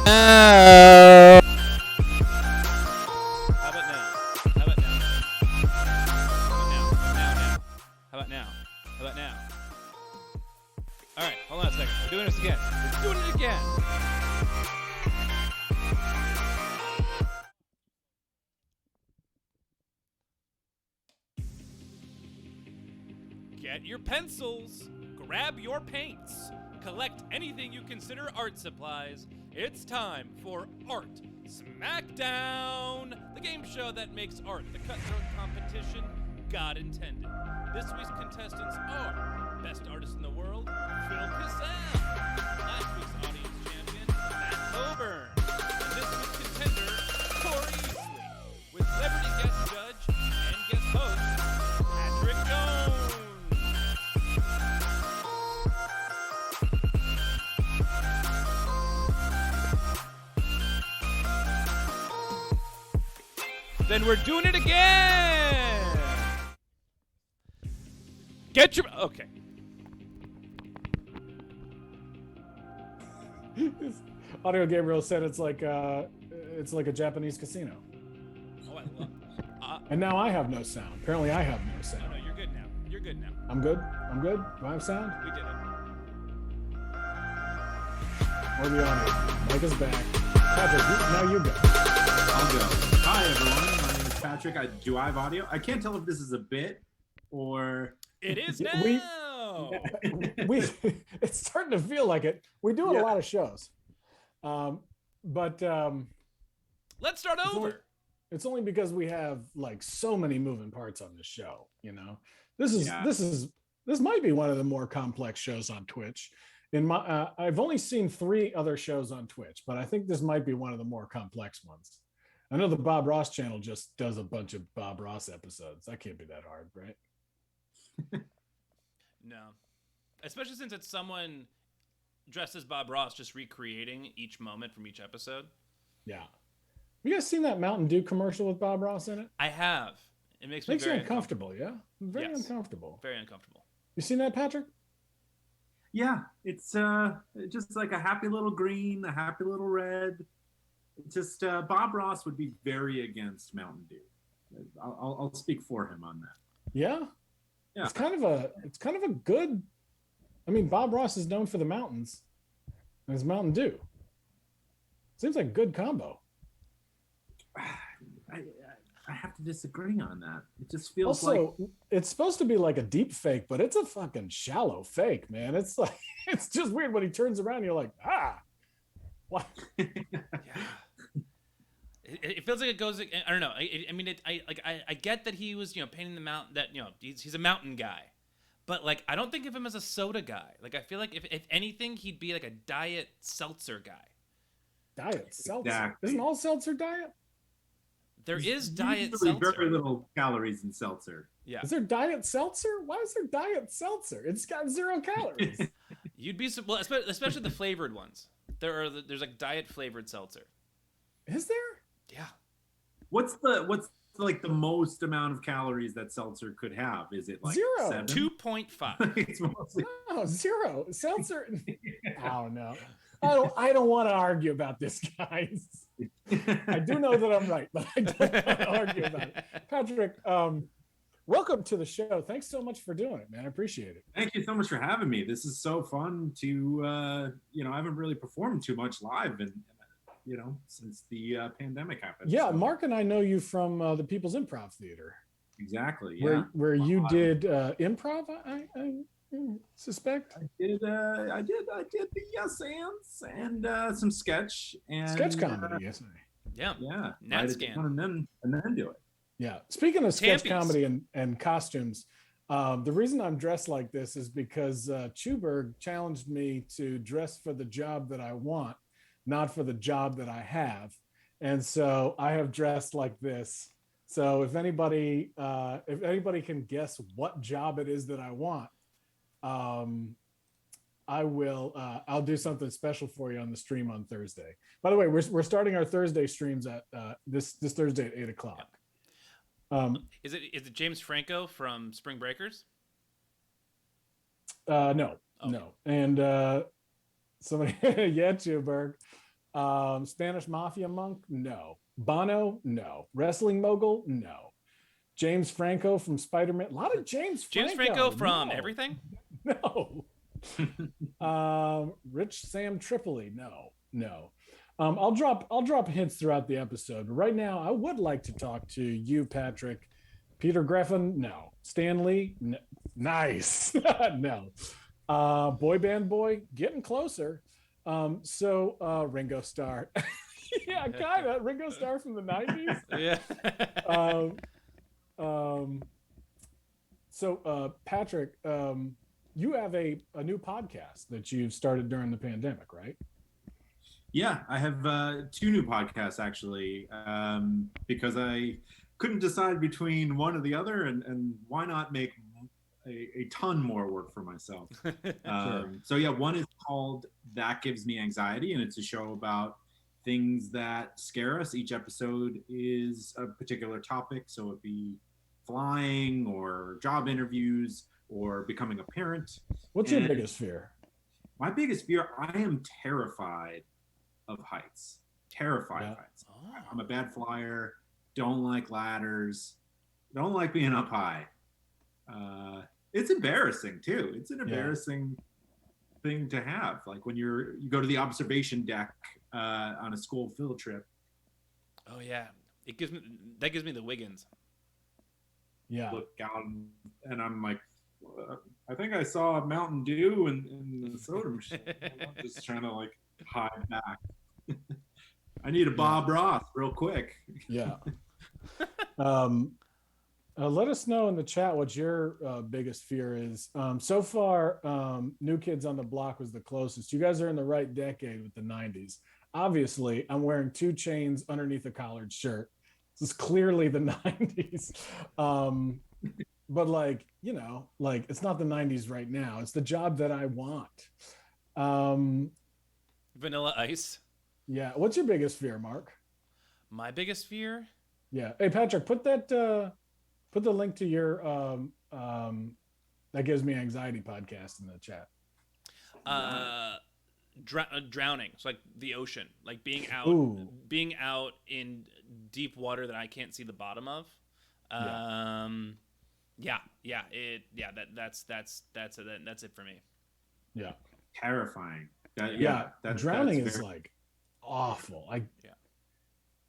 How about now? How about now? How about now? How about now? All right, hold on a second. We're doing this again. We're doing it again. Get your pencils. Grab your paints. Collect anything you consider art supplies. It's time for Art Smackdown, the game show that makes art the cutthroat competition God intended. This week's contestants are Best Artist in the World, Phil Cassell, last week's audience champion, Matt Coburn, and this week's contender, Corey Easley, with celebrity guest judge and guest host, Patrick Jones. Then we're doing it again. Get your okay. Audio Gabriel said it's like a Japanese casino. Oh, I love. And now I have no sound. Apparently, I have no Oh sound. no, you're good now. You're good now. I'm good. I'm good. Do I have sound? We did it. Or the audio? Mike is back. Patrick, now you go. I'll go. Hi, everyone. My name is Patrick. Do I have audio? I can't tell if this is a bit or... It is Yeah, now. It's starting to feel like it. We do a lot of shows. But Let's start over. it's only because we have like so many moving parts on this show, you know. This might be one of the more complex shows on Twitch. I've only seen 3 other shows on Twitch, but I think this might be one of the more complex ones. I know the Bob Ross channel just does a bunch of Bob Ross episodes. That can't be that hard, right? No, especially since it's someone dressed as Bob Ross just recreating each moment from each episode. Yeah. You guys seen that Mountain Dew commercial with Bob Ross in it? I have. It makes me Makes you very uncomfortable, yeah? Very Yes. uncomfortable. Very uncomfortable. You seen that, Patrick? Yeah, it's just like a happy little green, a happy little red. Just Bob Ross would be very against Mountain Dew. I'll speak for him on that. Yeah. Yeah. It's kind of a good. I mean, Bob Ross is known for the mountains, and his Mountain Dew. Seems like a good combo. I have to disagree on that. It just feels Also, it's supposed to be like a deep fake, but it's a fucking shallow fake, man. It's like it's just weird when he turns around. You're like, what? Yeah. It feels like it goes. I don't know. I get that he was painting the mountain. That he's a mountain guy, but like I don't think of him as a soda guy. Like I feel like if anything, he'd be like a diet seltzer guy. Diet seltzer. Exactly. Isn't all seltzer diet? There is diet usually seltzer. very little calories in seltzer. Yeah. Is there diet seltzer? Why is there diet seltzer? It's got 0 calories. You'd be well, especially the flavored ones. There's like diet flavored seltzer. Is there? Yeah. What's like the most amount of calories that seltzer could have? Is it like 0. 7? 2.5. It's mostly... No, 0. Seltzer. Oh no. I don't want to argue about this, guys. I do know that I'm right, but I don't want to argue about it. Patrick, welcome to the show. Thanks so much for doing it, man. I appreciate it. Thank you so much for having me. This is so fun to, I haven't really performed too much live since the pandemic happened. Yeah, so. Mark and I know you from the People's Improv Theater. Exactly, yeah. Where you did improv, I suspect. I did the yes ands and some sketch and Sketch comedy, yes. Yeah. Yeah. Nat scan. And then do it. Yeah. Speaking of sketch Tampies. comedy and costumes, the reason I'm dressed like this is because Chuberg challenged me to dress for the job that I want, not for the job that I have. And so I have dressed like this. So if anybody can guess what job it is that I want, I'll do something special for you on the stream on Thursday. By the way, we're starting our Thursday streams at this Thursday at 8:00. Is it James Franco from Spring Breakers? No. And somebody, yeah, Chuberg. Spanish Mafia monk? No. Bono? No. Wrestling mogul? No. James Franco from Spider-Man? A lot of James Franco from no. everything? No. Rich Sam Tripoli? No. I'll drop hints throughout the episode. But right now, I would like to talk to you, Patrick. Peter Griffin? No. Stan Lee? No. Nice. No. Boy band boy? Getting closer. Ringo Starr. Yeah, kind of. Ringo Starr from the 90s. Yeah. Patrick, you have a new podcast that you've started during the pandemic, right? Yeah, I have 2 new podcasts actually, because I couldn't decide between one or the other, and why not make a ton more work for myself. Sure. So yeah, one is called That Gives Me Anxiety, and it's a show about things that scare us. Each episode is a particular topic, so it'd be flying or job interviews or becoming a parent. What's your biggest fear? My biggest fear, I am terrified of heights. Terrified of heights. Oh. I'm a bad flyer, don't like ladders, don't like being up high. It's embarrassing too. It's an embarrassing thing to have. Like when you go to the observation deck on a school field trip. Oh yeah, that gives me the Wiggins. Yeah. Look out and I'm like, I think I saw Mountain Dew in the soda machine. I'm just trying to like hide back. I need a Bob Ross real quick. Yeah. Let us know in the chat what your biggest fear is. So far, New Kids on the Block was the closest. You guys are in the right decade with the 90s. Obviously, I'm wearing 2 chains underneath a collared shirt. This is clearly the 90s. But like, it's not the 90s right now. It's the job that I want. Vanilla Ice. Yeah. What's your biggest fear, Mark? My biggest fear? Yeah. Hey, Patrick, put the link to your That Gives Me Anxiety podcast in the chat. Drowning. It's like the ocean, like being out in deep water that I can't see the bottom of. That's it for me. Yeah. Terrifying. Drowning is like awful.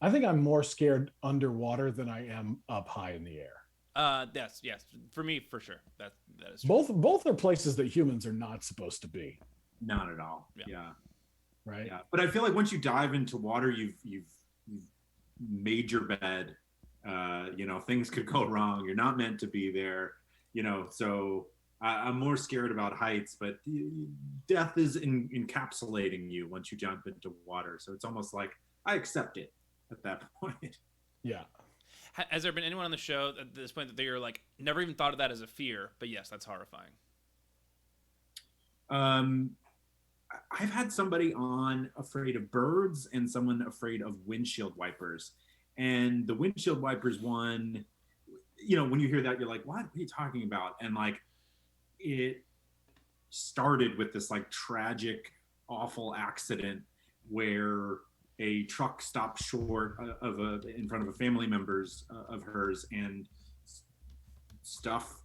I think I'm more scared underwater than I am up high in the air. Yes, for me, for sure. That is true. Both are places that humans are not supposed to be. Not at all. Yeah. Right. Yeah. But I feel like once you dive into water, you've made your bed. Things could go wrong. You're not meant to be there. So I'm more scared about heights, but death is encapsulating you once you jump into water. So it's almost like I accept it at that point. Yeah. Has there been anyone on the show at this point that you're like, never even thought of that as a fear, but yes, that's horrifying? I've had somebody on afraid of birds and someone afraid of windshield wipers. And the windshield wipers one, when you hear that, you're like, what are you talking about? And like, it started with this like tragic, awful accident where a truck stopped short in front of a family member's of hers, and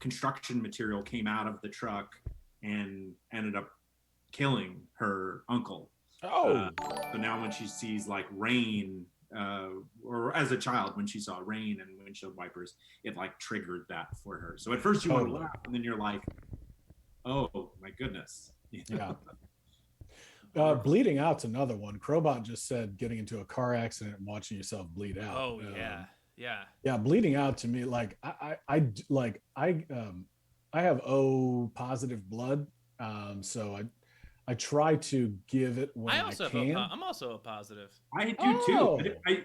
construction material came out of the truck and ended up killing her uncle. So now when she sees like rain, or as a child when she saw rain and windshield wipers, it like triggered that for her. So at first you want to laugh, and then you're like, oh my goodness. Yeah. Bleeding out's another one. Crowbot just said getting into a car accident and watching yourself bleed out. Oh yeah. Bleeding out to me, like I have O positive blood, so I try to give it when I can. I'm also a positive. I do too.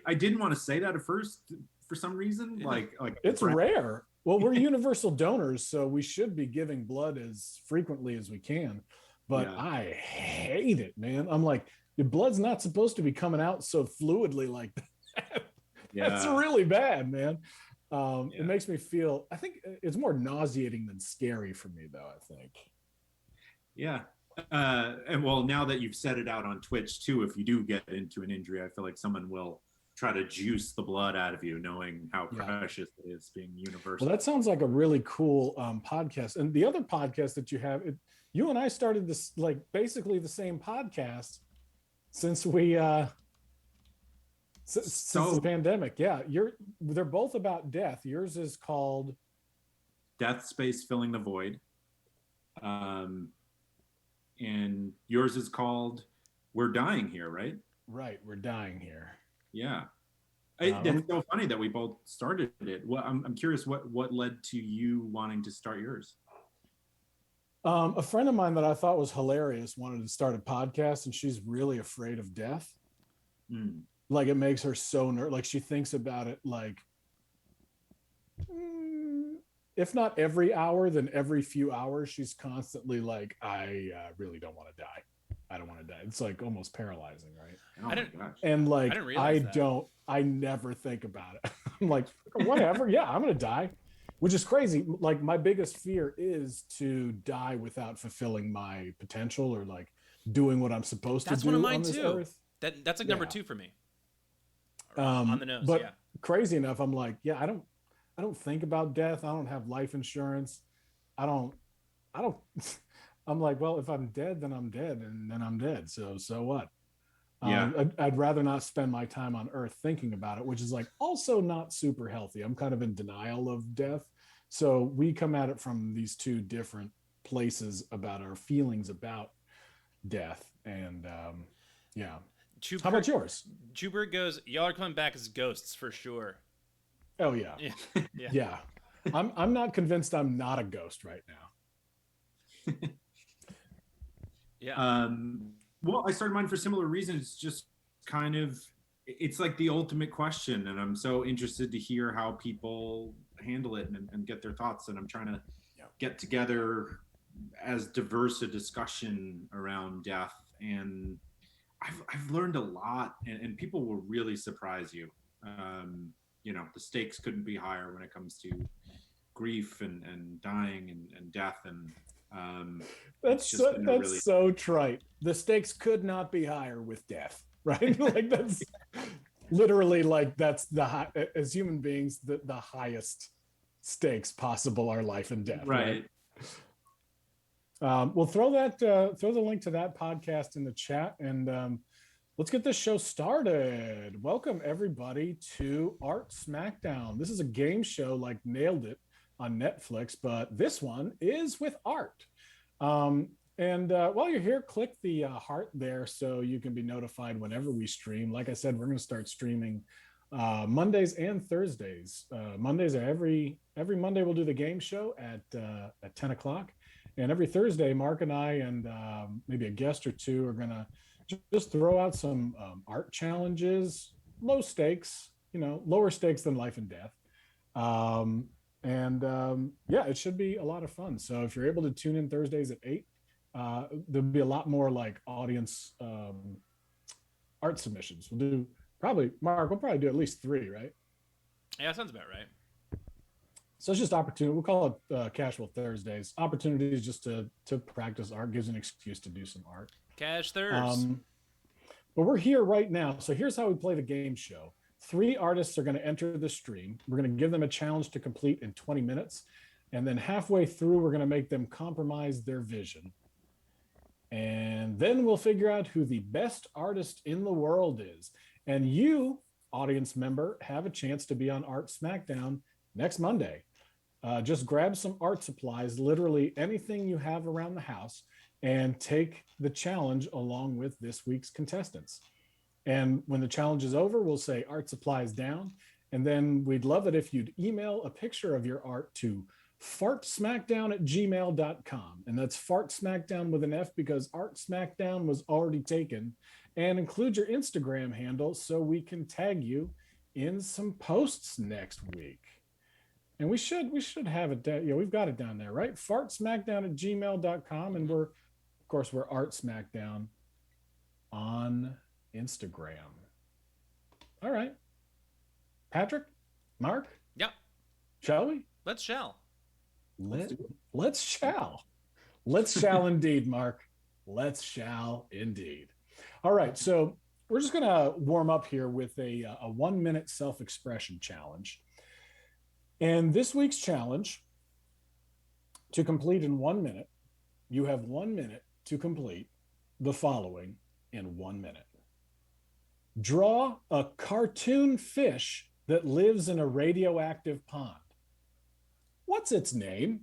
I didn't want to say that at first for some reason. Like it's rare. Well, we're universal donors, so we should be giving blood as frequently as we can. But I hate it, man. I'm like, your blood's not supposed to be coming out so fluidly like that. That's really bad, man. It makes me feel, I think it's more nauseating than scary for me, though, I think. Yeah. And well, now that you've set it out on Twitch too, if you do get into an injury, I feel like someone will try to juice the blood out of you, knowing how precious it is being universal. Well, that sounds like a really cool podcast. And the other podcast that you have, you and I started this like basically the same podcast since we since the pandemic. Yeah, they're both about death. Yours is called Death Space Filling the Void. And yours is called We're Dying Here, right? Right, We're Dying Here. Yeah. It's so funny that we both started it. Well, I'm curious what led to you wanting to start yours? A friend of mine that I thought was hilarious wanted to start a podcast, and she's really afraid of death. Like it makes her so nervous. Like she thinks about it like, if not every hour, then every few hours, she's constantly like, I really don't want to die. I don't want to die. It's like almost paralyzing, right? And like, I never think about it. I'm like, whatever. Yeah, I'm going to die, which is crazy. Like my biggest fear is to die without fulfilling my potential or like doing what I'm supposed to do. That's one of mine on this too. earth. That's like number 2 for me. On the nose, but crazy enough, I'm like, I don't think about death. I don't have life insurance. I don't, I'm like, well, if I'm dead, then I'm dead, and then I'm dead. So what? Yeah. I'd rather not spend my time on earth thinking about it, which is like also not super healthy. I'm kind of in denial of death. So we come at it from these two different places about our feelings about death. And yeah. How about yours? Jubert goes, y'all are coming back as ghosts for sure. Oh yeah. Yeah. I'm not convinced I'm not a ghost right now. Yeah. Well, I started mine for similar reasons. It's just kind of, it's like the ultimate question, and I'm so interested to hear how people handle it and get their thoughts. And I'm trying to get together as diverse a discussion around death. And I've learned a lot, and people will really surprise you. The stakes couldn't be higher when it comes to grief and dying and death. And that's so trite. The stakes could not be higher with death, right? Like that's literally like that's as human beings, the highest stakes possible are life and death, right? We'll throw the link to that podcast in the chat, and let's get this show started. Welcome everybody to Art Smackdown. This is a game show like Nailed It on Netflix, but this one is with art. And while you're here, click the heart there so you can be notified whenever we stream. Like I said, we're going to start streaming Mondays and Thursdays. Mondays are every Monday we'll do the game show at 10 o'clock. And every Thursday, Mark and I and maybe a guest or two are going to just throw out some art challenges, low stakes, lower stakes than life and death. It should be a lot of fun. So if you're able to tune in Thursdays at 8, there'll be a lot more like audience art submissions. We'll probably do at least 3, right? Yeah, sounds about right. So it's just opportunity. We'll call it Casual Thursdays. Opportunities just to practice art, gives an excuse to do some art. Cash Thursdays. But we're here right now. So here's how we play the game show. 3 artists are going to enter the stream. We're going to give them a challenge to complete in 20 minutes. And then halfway through, we're going to make them compromise their vision. And then we'll figure out who the best artist in the world is. And you, audience member, have a chance to be on Art Smackdown next Monday. Just grab some art supplies, literally anything you have around the house, and take the challenge along with this week's contestants. And when the challenge is over, we'll say art supplies down. And then we'd love it if you'd email a picture of your art to fartsmackdown@gmail.com. And that's fartsmackdown with an F because Art Smackdown was already taken. And include your Instagram handle so we can tag you in some posts next week. And we should have it down. We've got it down there, right? fartsmackdown@gmail.com. And we're Art Smackdown on Instagram. All right. Patrick, Mark? Yeah. Shall we? Let's shall. Let's shall. Let's shall indeed, Mark. Let's shall indeed. All right, so we're just going to warm up here with a 1 minute self-expression challenge. And this week's challenge, to complete in 1 minute, you have 1 minute to complete the following in 1 minute. Draw a cartoon fish that lives in a radioactive pond. What's its name?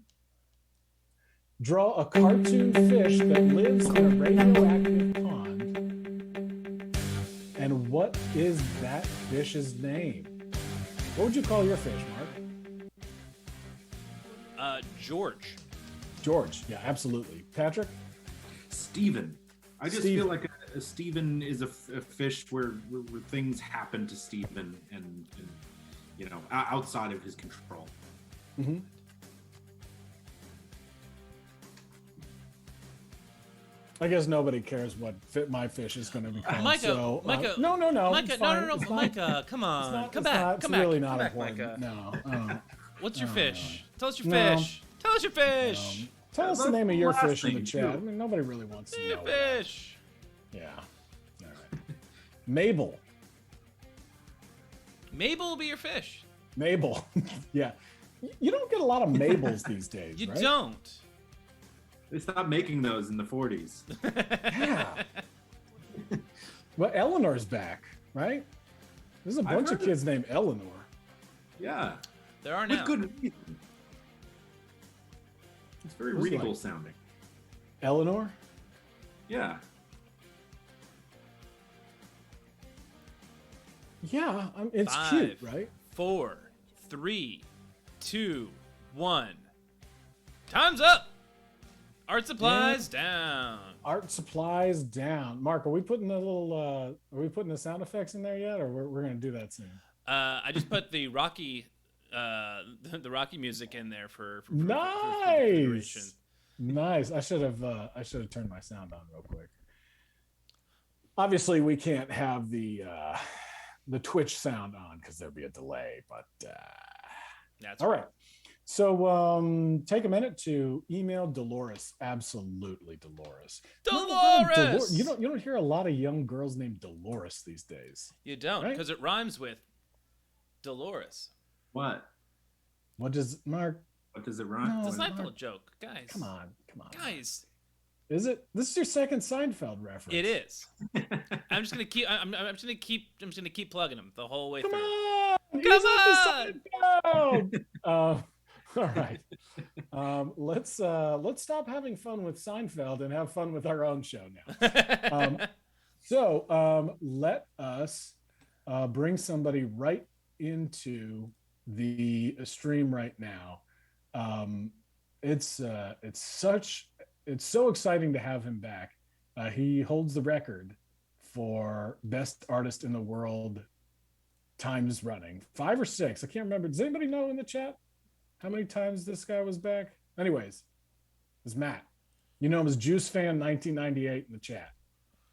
Draw a cartoon fish that lives in a radioactive pond. And what is that fish's name? What would you call your fish, Mark? George. George, yeah, absolutely. Patrick? Steven. I just Steven. feel like a Steven is a fish where things happen to Steven and outside of his control. Mm-hmm. I guess nobody cares what my fish is going to be called. Micah, Micah, no. Micah, no, Micah, come on, come back, it's really not come back, important. Micah. No. What's your fish? Tell us your No. fish. Tell us your fish. Tell us the name of your last fish in the thing, chat. too. I mean, nobody really wants to know. Your fish. That. Yeah. All right. Mabel. Mabel will be your fish. Mabel. Yeah. You don't get a lot of Mabels these days, You right? don't. They stopped making those in the 40s. Yeah. Well, Eleanor's back, right? There's a bunch of heard kids named Eleanor. Yeah. There are With now. good reason. It's very Who's regal like- sounding. Eleanor? Yeah. Yeah, it's 5, cute, right? 4, 3, 2, 1. Time's up. Art supplies down. Art supplies down. Mark, are we putting the little? Are we putting the sound effects in there yet, or we're gonna do that soon? I just put the Rocky, the Rocky music in there for Nice, nice. I should have turned my sound on real quick. Obviously, we can't have the Twitch sound on because there'd be a delay. But That's all right. So take a minute to email Dolores. Absolutely, Dolores. Dolores. You don't hear a lot of young girls named Dolores these days. You don't, Right? because it rhymes with Dolores. What? What does Mark? What does it rhyme? No. It's a Mark. Seinfeld joke, guys. Come on. guys. Is it? This is your second Seinfeld reference. It is. I'm just gonna keep. I'm just gonna keep plugging them the whole way Come through. on. Come He's on! at the Seinfeld. All right. Let's stop having fun with Seinfeld and have fun with our own show now. So let us bring somebody right into the stream right now. It's so exciting to have him back. He holds the record for best artist in the world times running, 5 or 6. I can't remember. Does anybody know in the chat how many times this guy was back? Anyways, it's Matt. You know him as Juice Fan 1998 in the chat.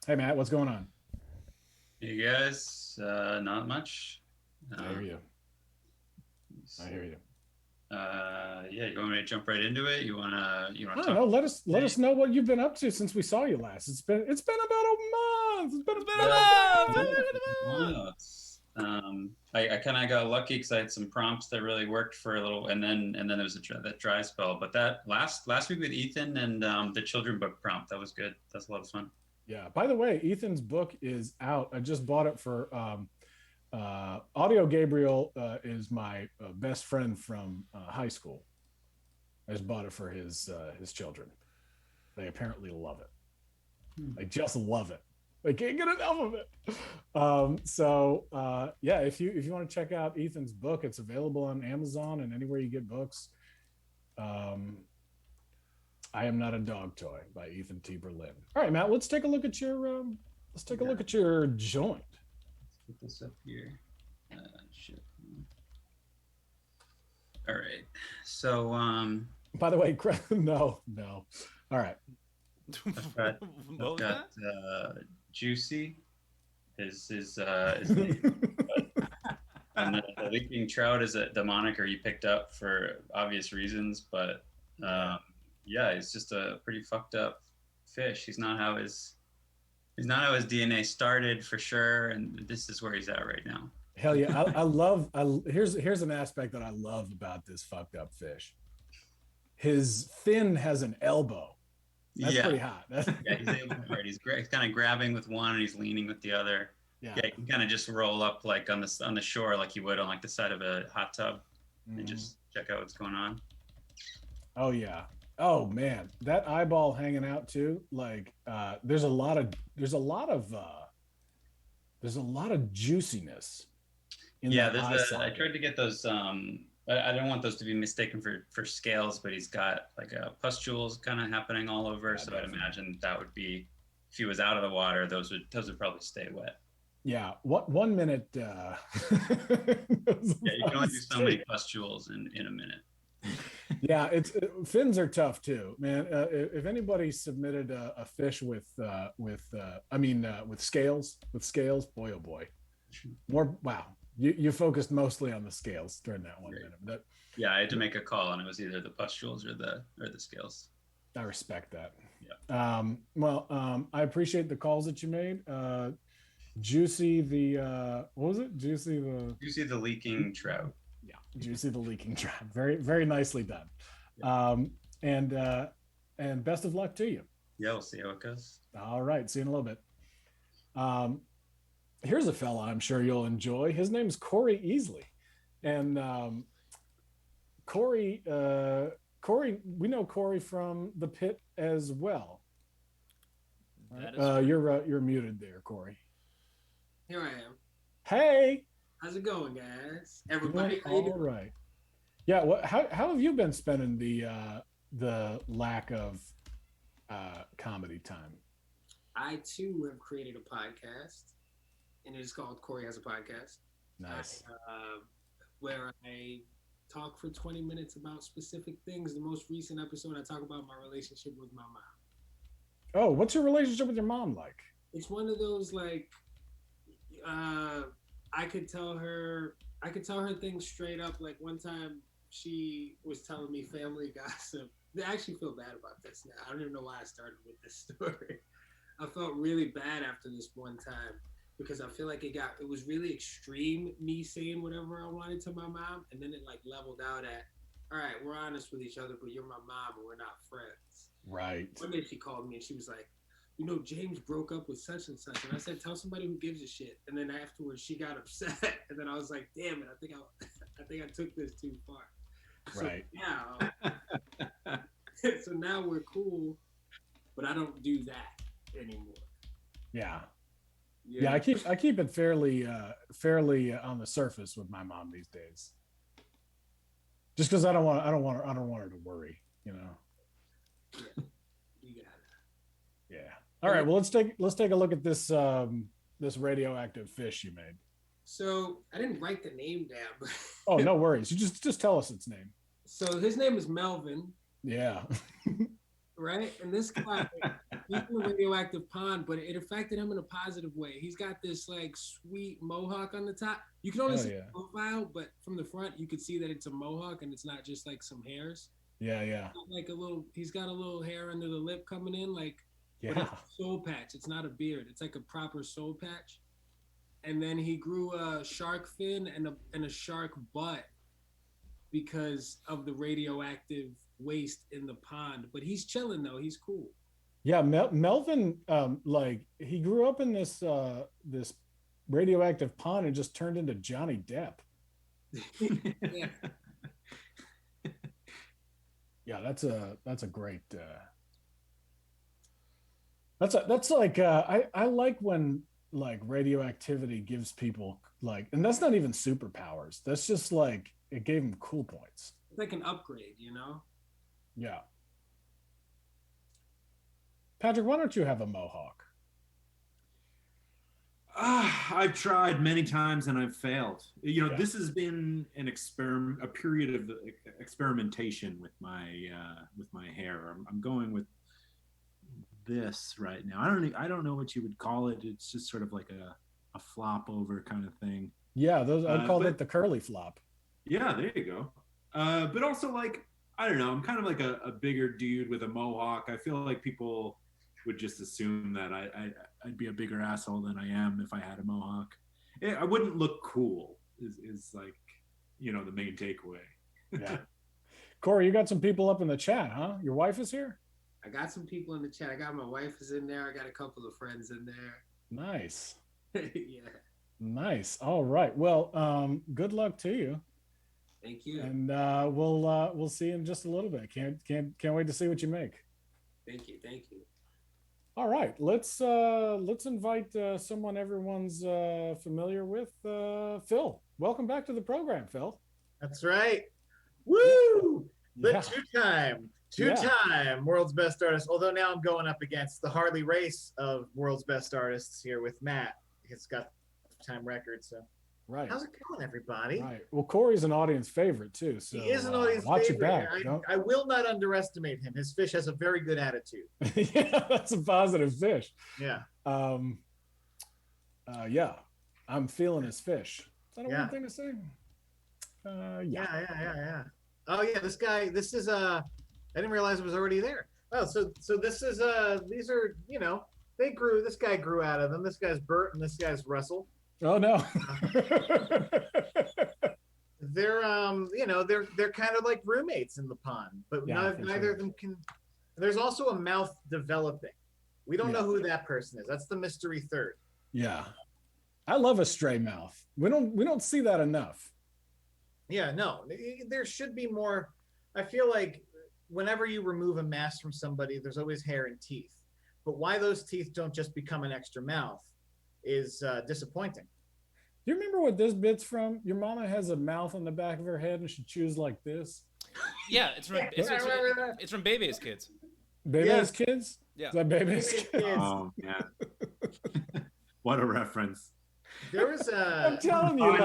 Hey Matt, what's going on? Hey guys, not much. I hear you. Yeah, you want me to jump right into it? You wanna I talk? don't know. Let us know what you've been up to since we saw you last. It's been about a month. It's been a month. I kind of got lucky because I had some prompts that really worked for a little, and then there was that dry spell. But that last week with Ethan and the children book prompt, that was good. That's a lot of fun. Yeah. By the way, Ethan's book is out. I just bought it for Audio Gabriel is my best friend from high school. I just bought it for his children. They apparently love it. They just love it. They can't get enough of it. Yeah, if you want to check out Ethan's book, it's available on Amazon and anywhere you get books. I Am Not a Dog Toy by Ethan T. Berlin. All right, Matt, let's take a look at your look at your joint. Let's put this up here. Shit. All right. So By the way, no. All right. I've got What was that? Juicy is his name. And the leaking trout is the moniker you picked up for obvious reasons, but yeah, he's just a pretty fucked up fish. He's not how his DNA started for sure, and this is where he's at right now. Hell yeah. Here's an aspect that I love about this fucked up fish. His fin has an elbow. That's pretty hot. Yeah, he's able to, right. He's kind of grabbing with one and he's leaning with the other. Yeah, you can kind of just roll up like on the shore like you would on like the side of a hot tub and just check out what's going on. Oh yeah. Oh man, that eyeball hanging out too. Like there's a lot of juiciness. I tried to get those. I don't want those to be mistaken for scales, but he's got like pustules kind of happening all over. Yeah, so definitely. I'd imagine that would be, if he was out of the water, those would probably stay wet. Yeah. What 1 minute? Yeah, you can only do so many pustules in a minute. Yeah, fins are tough too, man. If anybody submitted a fish with scales, boy oh boy, wow. You focused mostly on the scales during that 1 minute. But yeah, I had to make a call, and it was either the pustules or the scales. I respect that. Yeah. I appreciate the calls that you made. Juicy the what was it? Juicy the leaking trout. Yeah, Juicy the leaking trout. Very, very nicely done. Yeah. And best of luck to you. Yeah, we'll see how it goes. All right, see you in a little bit. Here's a fella I'm sure you'll enjoy. His name's Corey Easley. And Corey, we know Corey from the pit as well. You're muted there, Corey. Here I am. Hey. How's it going, guys? Everybody? All right. Yeah. How have you been spending the lack of comedy time? I too have created a podcast, and it is called Corey Has a Podcast. Nice. Where I talk for 20 minutes about specific things. The most recent episode, I talk about my relationship with my mom. Oh, what's your relationship with your mom like? It's one of those like, I could tell her things straight up. Like one time she was telling me family gossip. I actually feel bad about this now. I don't even know why I started with this story. I felt really bad after this one time because I feel like it was really extreme, me saying whatever I wanted to my mom, and then it like leveled out at, all right, we're honest with each other, but you're my mom and we're not friends. Right. One day she called me and she was like, James broke up with such and such. And I said, tell somebody who gives a shit. And then afterwards she got upset. And then I was like, damn it, I think I took this too far. Right. So now we're cool, but I don't do that anymore. Yeah. I keep it fairly on the surface with my mom these days. Just because I don't want her to worry, you know. Yeah. You got it. Yeah. All right. Well, let's take a look at this this radioactive fish you made. So I didn't write the name down, but oh, no worries. You just tell us its name. So his name is Melvin. Yeah. Right? And this guy, he's in a radioactive pond, but it affected him in a positive way. He's got this like sweet mohawk on the top. You can only see the profile, but from the front you could see that it's a mohawk and it's not just like some hairs. Yeah. Like he's got a little hair under the lip coming in, like yeah. But it's a soul patch. It's not a beard. It's like a proper soul patch. And then he grew a shark fin and a shark butt because of the radioactive waste in the pond. But he's chilling though. He's cool. Yeah, Melvin, like he grew up in this this radioactive pond and just turned into Johnny Depp. Yeah. Yeah, that's a great. That's like I like when like radioactivity gives people like, and that's not even superpowers. That's just like it gave them cool points. It's like an upgrade, you know. Yeah. Patrick, why don't you have a mohawk? I've tried many times and I've failed. You know, This has been a period of experimentation with my hair. I'm going with this right now. I don't know what you would call it. It's just sort of like a flop over kind of thing. Yeah, I'd call it the curly flop. Yeah, there you go. But also like, I don't know, I'm kind of like a bigger dude with a mohawk. I feel like people would just assume that I'd be a bigger asshole than I am if I had a mohawk. I wouldn't look cool. Is like, the main takeaway. Yeah. Corey, you got some people up in the chat, huh? Your wife is here? I got some people in the chat. I got my wife is in there. I got a couple of friends in there. Nice. Yeah. Nice. All right. Well, good luck to you. Thank you. And we'll see you in just a little bit. Can't wait to see what you make. Thank you. All right. Let's invite someone everyone's familiar with. Phil. Welcome back to the program, Phil. That's right. Woo! The Yeah. two-time world's best artist. Although now I'm going up against the Harley Race of world's best artists here with Matt. He's got time record. So Right. how's it going, everybody? Right. Well, Corey's an audience favorite too. So He is an audience watch favorite. it back. I will not underestimate him. His fish has a very good attitude. Yeah, that's a positive fish. Yeah. Yeah. I'm feeling his fish. Is that a Yeah. weird thing to say? Yeah. Oh yeah, this is I didn't realize it was already there. Oh, so this is these are, this guy grew out of them. This guy's Bert and this guy's Russell. Oh no. They're they're kind of like roommates in the pond, but neither of them can. There's also a mouth developing. We don't know who that person is. That's the mystery third. Yeah. I love a stray mouth. We don't see that enough. Yeah, no, there should be more. I feel like whenever you remove a mask from somebody, there's always hair and teeth. But why those teeth don't just become an extra mouth is disappointing. Do you remember what this bit's from? Your mama has a mouth on the back of her head and she chews like this. Yeah, it's from Bebe's Kids. Bebe's Kids? Yeah. Is that Bebe's Kids? Oh man. What a reference. There was I'm telling you,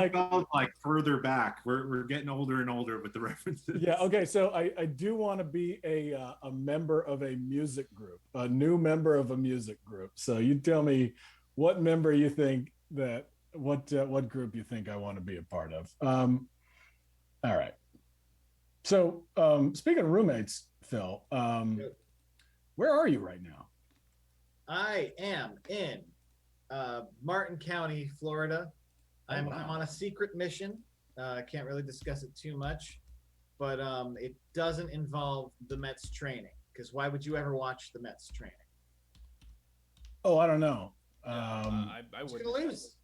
like further back. We're getting older and older with the references. Yeah. Okay. So I do want to be a member of a music group, a new member of a music group. So you tell me what member you think that what group you think I want to be a part of. All right. So speaking of roommates, Phil, where are you right now? I am in Martin County, Florida. I'm on a secret mission. I can't really discuss it too much, but it doesn't involve the Mets training, because why would you ever watch the Mets training? Oh, I don't know. I would lose.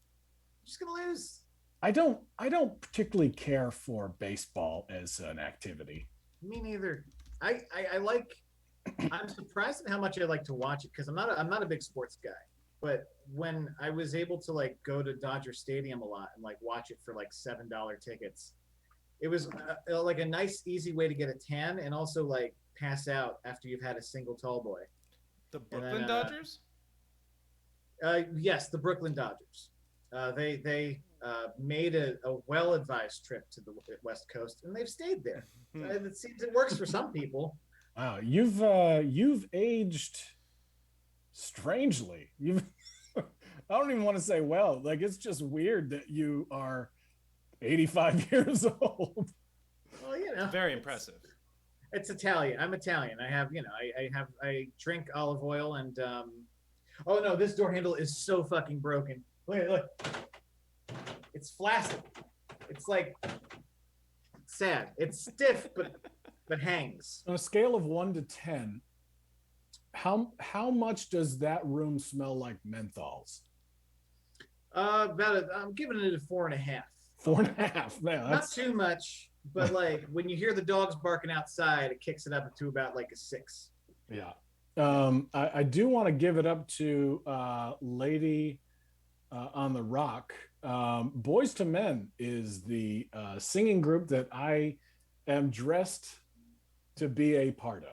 Just gonna lose. I don't particularly care for baseball as an activity. Me neither. I like. I'm surprised at how much I like to watch it, because I'm not a big sports guy. But when I was able to like go to Dodger Stadium a lot and like watch it for like $7 tickets, it was like a nice, easy way to get a tan and also like pass out after you've had a single tall boy. The Brooklyn Dodgers? Yes, the Brooklyn Dodgers. They made a well-advised trip to the West Coast, and they've stayed there. It seems it works for some people. Wow, you've aged strangely. I don't even want to say well. Like, it's just weird that you are 85 years old. Well, very impressive. It's Italian. I'm Italian. I have, I drink olive oil and oh no, this door handle is so fucking broken. Look. It's flaccid. It's like sad. It's stiff, but hangs. On a scale of 1 to 10, how much does that room smell like menthols? I'm giving it a 4.5. 4.5. Man, that's not too much, but like when you hear the dogs barking outside, it kicks it up to about like a 6. Yeah. I do want to give it up to Lady on the Rock. Boys to Men is the singing group that I am dressed to be a part of.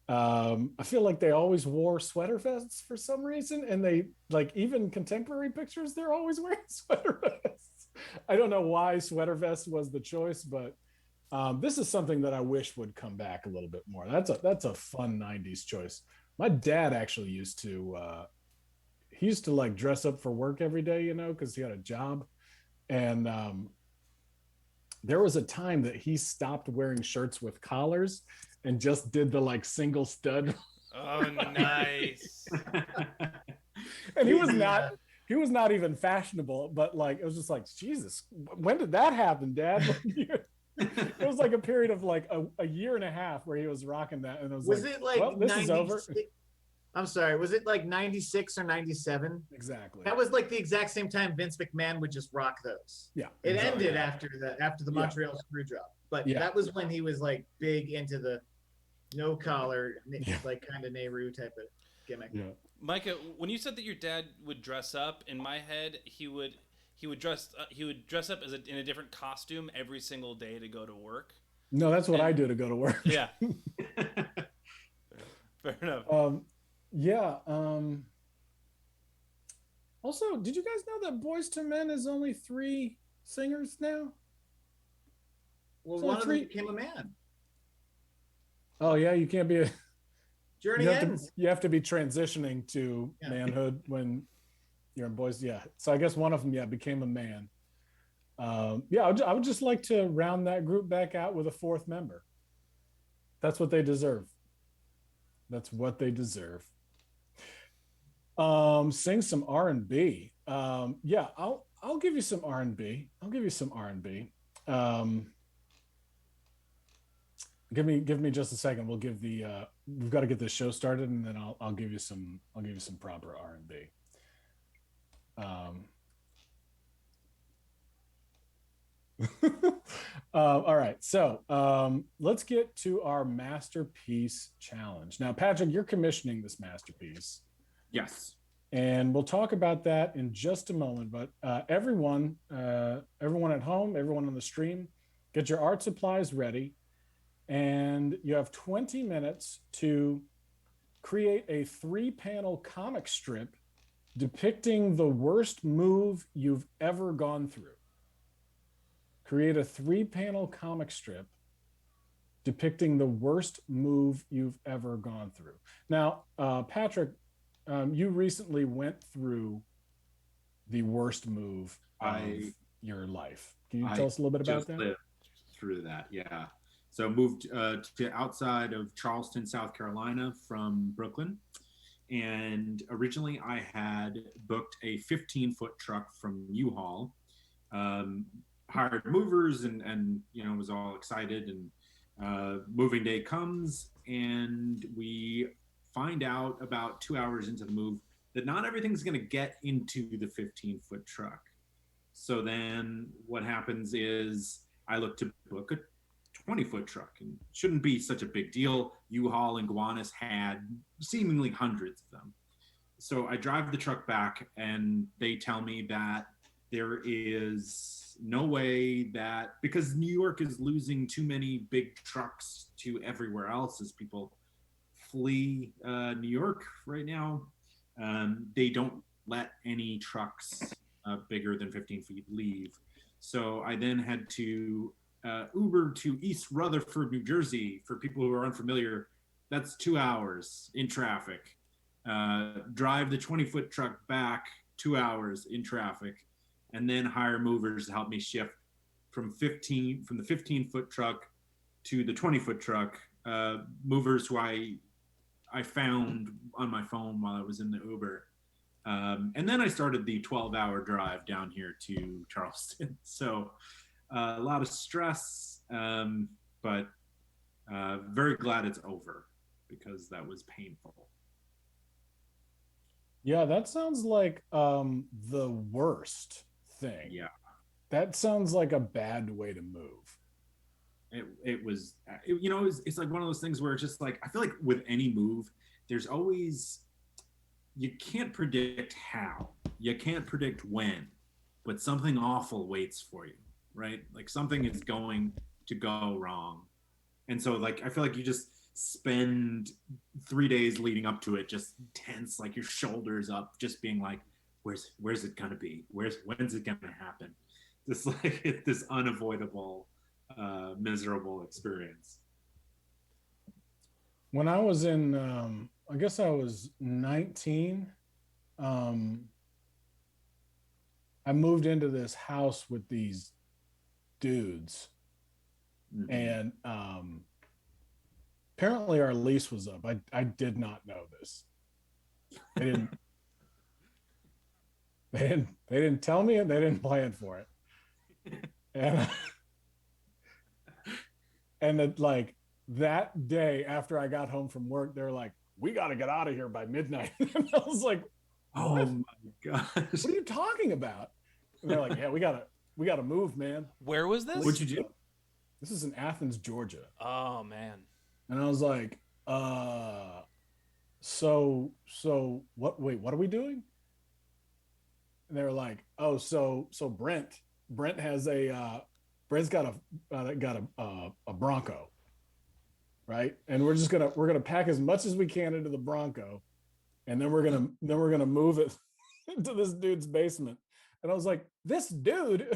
I feel like they always wore sweater vests for some reason, and they like even contemporary pictures, they're always wearing sweater vests. I don't know why sweater vest was the choice, but this is something that I wish would come back a little bit more. That's a fun 90s choice. My dad actually used to like dress up for work every day, because he had a job. And there was a time that he stopped wearing shirts with collars and just did the like single stud Oh, nice. And he was not even fashionable, but like it was just like, Jesus, when did that happen, Dad? It was like a period of like a year and a half where he was rocking that, and it was it like well, this is over. I'm sorry, was it like 96 or 97? Exactly. That was like the exact same time Vince McMahon would just rock those. Yeah. It ended after the Montreal screw drop. But that was when he was like big into the no collar, like kind of Nehru type of gimmick. Yeah. Micah, when you said that your dad would dress up, in my head, he would dress up in a different costume every single day to go to work. No, that's what I do to go to work. Yeah. Fair enough. Also, did you guys know that Boyz II Men is only 3 singers now? Well, one of them became a man. Oh yeah, you can't be a Journey ends. You have to be transitioning to manhood when you're in Boys. Yeah, so I guess one of them became a man. I would just like to round that group back out with a 4th member. That's what they deserve. That's what they deserve. Sing some R&B. I'll give you some R&B. Give me just a second. We've got to get this show started, and then I'll give you some proper R&B. All right, so let's get to our masterpiece challenge. Now, Patrick, you're commissioning this masterpiece. Yes. And we'll talk about that in just a moment. But everyone at home, everyone on the stream, get your art supplies ready. And you have 20 minutes to create a 3-panel comic strip depicting the worst move you've ever gone through. Create a 3-panel comic strip depicting the worst move you've ever gone through. Now, Patrick, you recently went through the worst move of your life. Can you tell us a little bit about that? Lived through that, yeah. So moved to outside of Charleston, South Carolina from Brooklyn. And originally I had booked a 15-foot truck from U-Haul, hired movers and was all excited. And moving day comes and we find out about 2 hours into the move that not everything's going to get into the 15-foot truck. So then what happens is I look to book a 20-foot truck, and shouldn't be such a big deal. U-Haul and Gowanus had seemingly hundreds of them. So I drive the truck back and they tell me that there is no way that, because New York is losing too many big trucks to everywhere else as people flee New York right now, they don't let any trucks bigger than 15 feet leave. So I then had to Uber to East Rutherford, New Jersey. For people who are unfamiliar, that's 2 hours in traffic. Drive the 20-foot truck back 2 hours in traffic, and then hire movers to help me shift from the 15-foot truck to the 20-foot truck. Movers who I found on my phone while I was in the Uber. And then I started the 12-hour drive down here to Charleston. So a lot of stress, but very glad it's over because that was painful. Yeah, that sounds like the worst thing. Yeah. That sounds like a bad way to move. It was it's like one of those things where it's just like, I feel like with any move, there's always, you can't predict how, you can't predict when, but something awful waits for you, right? Like something is going to go wrong. And so like, I feel like you just spend 3 days leading up to it, just tense, like your shoulders up, just being like, where's it gonna be? When's it gonna happen? Just like this unavoidable, miserable experience. When I was in, I guess I was 19, I moved into this house with these dudes, and apparently our lease was up. I did not know this. They didn't. They didn't tell me, and they didn't plan for it. And like that day after I got home from work, they're like, "We got to get out of here by midnight." And I was like, "What? Oh my gosh. What are you talking about?" And they're like, "Yeah, we gotta move, man." Where was this? What'd you do? This is in Athens, Georgia. Oh man. And I was like, so what? Wait, what are we doing? And they were like, "Oh, so Brent has Brent's got a Bronco, right? And we're gonna pack as much as we can into the Bronco, and then we're gonna move it into this dude's basement." And I was like, "This dude,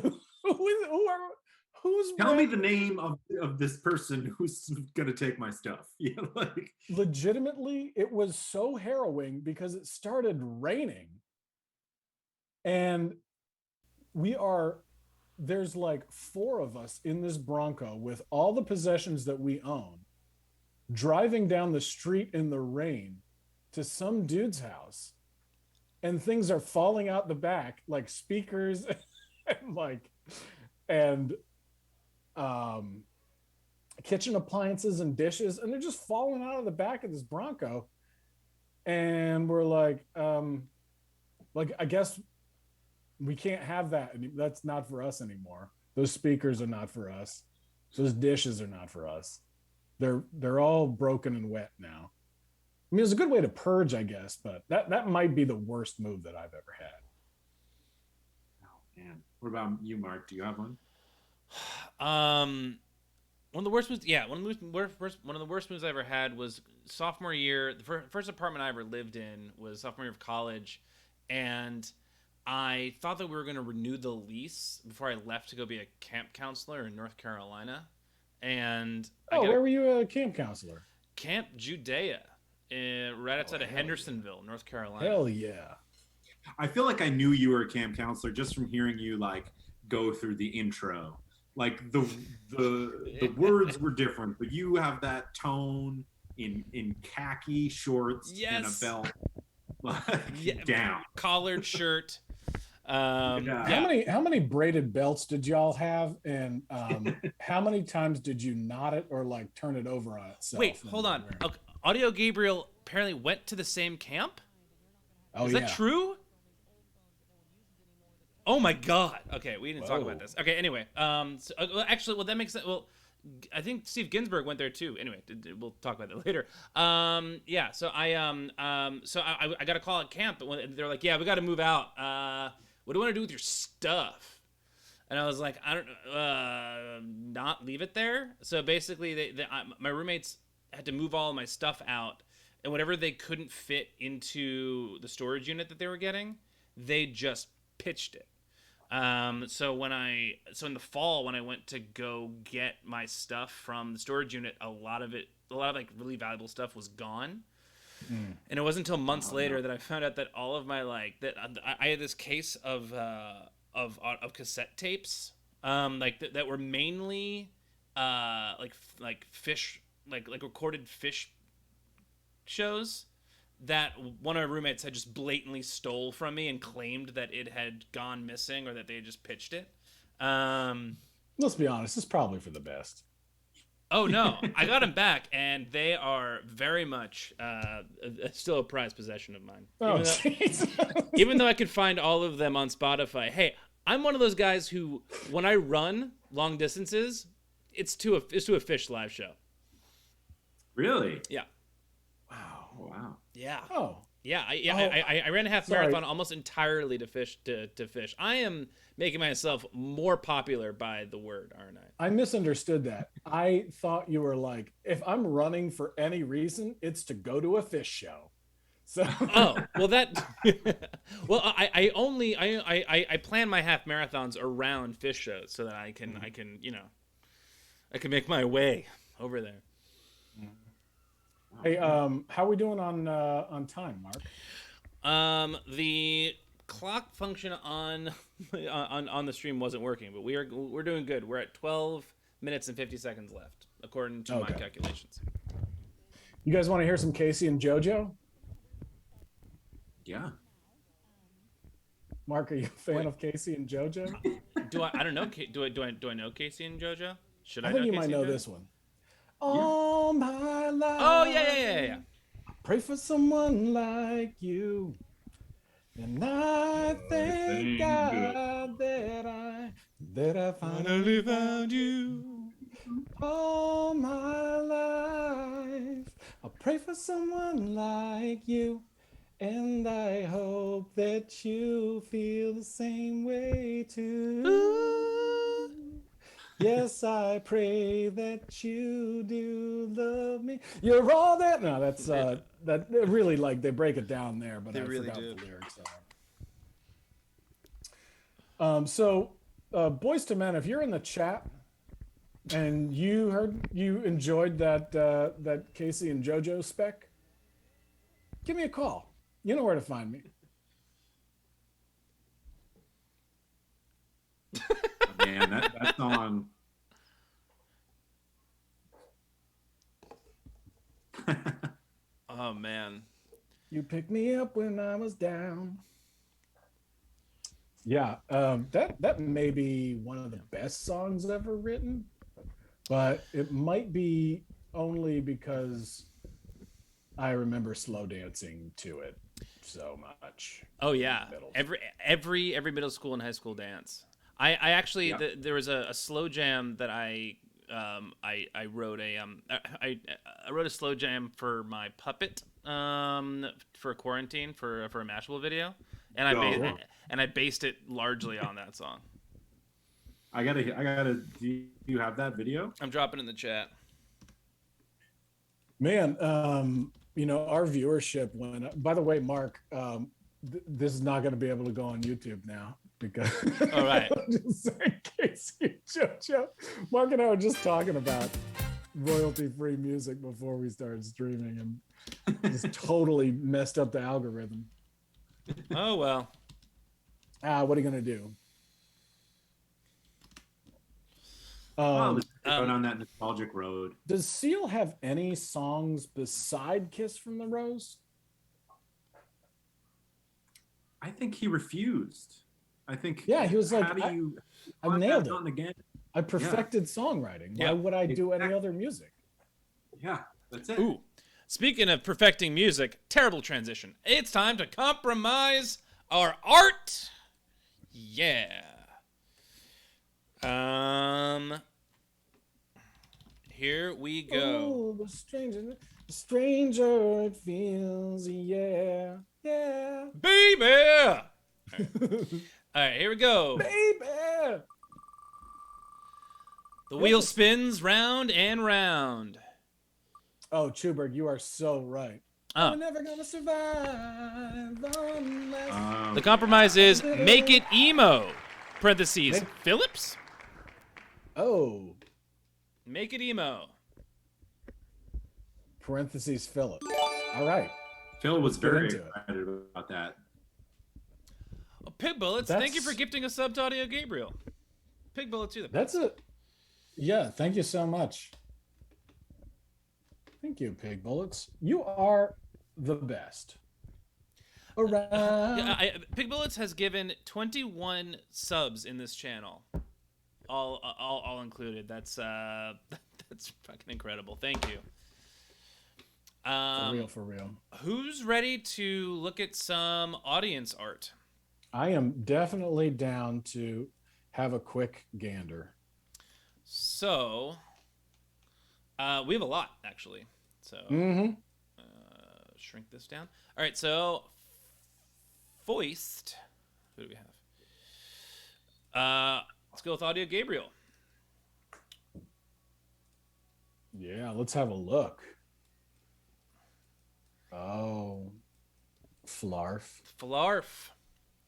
who's Tell me the name of this person who's gonna take my stuff." Yeah, like legitimately, it was so harrowing because it started raining, and there's like 4 of us in this Bronco with all the possessions that we own, driving down the street in the rain to some dude's house, and things are falling out the back, like speakers and kitchen appliances and dishes, and they're just falling out of the back of this Bronco. And we're like, I guess we can't have that. That's not for us anymore. Those speakers are not for us. Those dishes are not for us. They're all broken and wet now. I mean, it's a good way to purge, I guess, but that might be the worst move that I've ever had. oh man. What about you, Mark? Do you have one? One of the worst moves. Yeah, one of the worst moves I ever had was sophomore year. The first apartment I ever lived in was sophomore year of college, and I thought that we were going to renew the lease before I left to go be a camp counselor in North Carolina. And where were you a camp counselor? Camp Judea, right outside of Hendersonville, North Carolina. Hell yeah! I feel like I knew you were a camp counselor just from hearing you like go through the intro. Like the words were different, but you have that tone in khaki shorts and a belt, like down collared shirt. How many braided belts did y'all have, and how many times did you knot it or like turn it over on itself? Wait, hold on. Okay. Audio Gabriel apparently went to the same camp. Is that true? Oh my God. Okay, we didn't talk about this. Okay, anyway. Actually, that makes sense. Well, I think Steve Ginsburg went there too. Anyway, we'll talk about that later. Yeah. So I got a call at camp, and they're like, "Yeah, we got to move out. What do you want to do with your stuff?" And I was like, "I don't not leave it there." So basically, my roommates had to move all of my stuff out, and whatever they couldn't fit into the storage unit that they were getting, they just pitched it. So in the fall when I went to go get my stuff from the storage unit, a lot of like really valuable stuff was gone. And it wasn't until months later that I found out that all of my I had this case of cassette tapes, that were mainly like fish, like recorded fish shows that one of my roommates had just blatantly stole from me and claimed that it had gone missing or that they had just pitched it. Let's be honest, it's probably for the best. Oh no, I got them back, and they are very much still a prized possession of mine. Even though I could find all of them on Spotify. Hey, I'm one of those guys who, when I run long distances, it's to a Fish live show. Really? Yeah. Wow. Yeah. Oh. Yeah. I ran a half marathon almost entirely to fish. I am making myself more popular by the word, aren't I? I misunderstood that. I thought you were like, if I'm running for any reason, it's to go to a fish show. So. Oh well, I plan my half marathons around fish shows so that I can make my way over there. Hey, how are we doing on time, Mark? The clock function on the stream wasn't working, but we're doing good. We're at 12 minutes and 50 seconds left, according to my calculations. You guys want to hear some Casey and JoJo? Yeah. Mark, are you a fan of Casey and JoJo? I don't know. Do I know Casey and JoJo? Should I? I think know you Casey might and know JoJo? this one. All my life. Oh yeah. Pray for someone like you. And I thank God that I finally found you. All my life, I pray for someone like you. And I hope that you feel the same way too. Ooh. Yes, I pray that you do love me. You're all that. No, that's that really, like, they break it down there, but I forgot what the lyrics are. So, Boys to Men, if you're in the chat and you enjoyed that Casey and JoJo spec, give me a call. You know where to find me. Man, that song. Oh man. You picked me up when I was down. Yeah, that may be one of the best songs ever written, but it might be only because I remember slow dancing to it so much. Oh yeah, every middle school and high school dance. I actually there was a slow jam that I wrote I wrote a slow jam for my puppet for quarantine for a Mashable video, and I based it largely on that song. I gotta. Do you have that video? I'm dropping it in the chat. Man, our viewership went up. By the way, Mark, this is not going to be able to go on YouTube now because. All right. Just saying, Casey, JoJo. Mark and I were just talking about royalty-free music before we started streaming, and just totally messed up the algorithm. Oh well. What are you going to do? Going on that nostalgic road. Does Seal have any songs beside "Kiss from the Rose"? I think he refused. I think. Yeah, he was like, I nailed it. Again? I perfected songwriting. Why would I do any other music? Yeah, that's it. Ooh, speaking of perfecting music, terrible transition. It's time to compromise our art. Yeah. Here we go. Oh, the stranger it feels, yeah, baby. All right, here we go. Baby. The wheel spins round and round. Oh, Chuberg, you are so right. We're never gonna survive unless... The compromise is make it emo. Parentheses, Phillips? Oh. Make it emo. Parentheses, Phillips. All right. Phil was very excited about that. Oh, Pig Bullets, thank you for gifting a sub to Audio Gabriel. Pig Bullets, you're the best. Yeah, thank you so much. Thank you, Pig Bullets. You are the best. Around. Pig Bullets has given 21 subs in this channel, all included. That's fucking incredible. Thank you. For real. Who's ready to look at some audience art? I am definitely down to have a quick gander. So, we have a lot actually. So, shrink this down. All right, so Foist. Who do we have? Let's go with Audio Gabriel. Yeah, let's have a look. Oh, Flarf.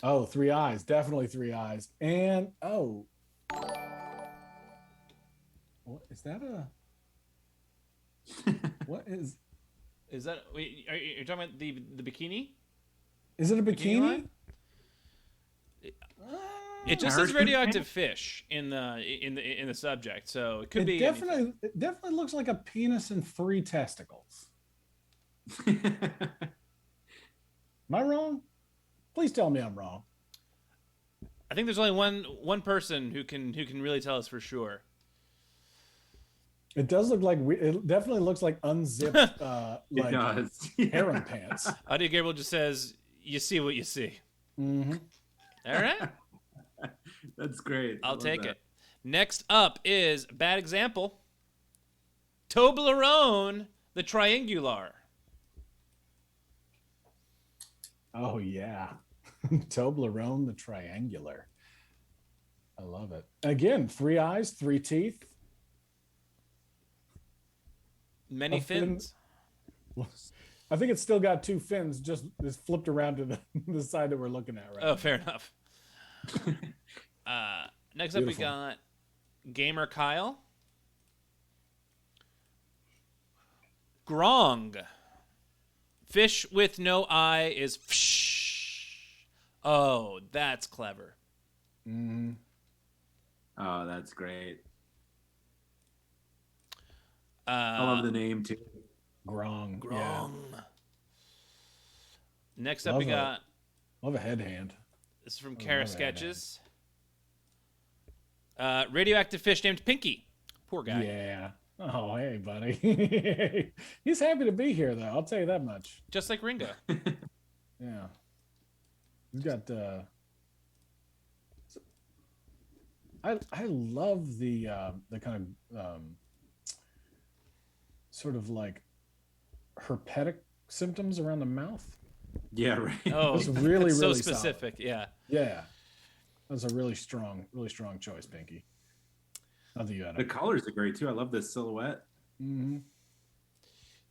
Oh, 3 eyes. Definitely 3 eyes. And, what is that what is that? Wait, are you talking about the bikini? Is it a bikini? It just says radioactive fish in the subject, so it could be. It definitely looks like a penis and 3 testicles. Am I wrong? Please tell me I'm wrong. I think there's only one person who can really tell us for sure. It does look like it definitely looks like unzipped like does. harem pants. Audio Gabriel just says, "You see what you see." Mm-hmm. All right. That's great. I'll take it. Next up is bad example. Toblerone, the Triangular. Oh yeah, Toblerone the Triangular. I love it. Again, 3 eyes, 3 teeth. Many fins. I think it's still got 2 fins, just flipped around to the side that we're looking at right now. Oh, fair enough. Next up, we got Gamer Kyle. Grong. Fish with no eye is fsh. Oh, that's clever. Mm-hmm. Oh, that's great. I love the name too. Grong. Grong. Yeah. Next up, we got. Love a head hand. This is from Kara Sketches. Radioactive fish named Pinky. Poor guy. Yeah. Oh, hey, buddy. He's happy to be here, though. I'll tell you that much. Just like Ringo. Yeah. We've got. I love the kind of sort of like herpetic symptoms around the mouth. Yeah, right. Oh, it's really so really specific. Solid. Yeah. Yeah. That's a really strong choice, Pinky. Not that you had the colors are great too. I love this silhouette. Mm-hmm.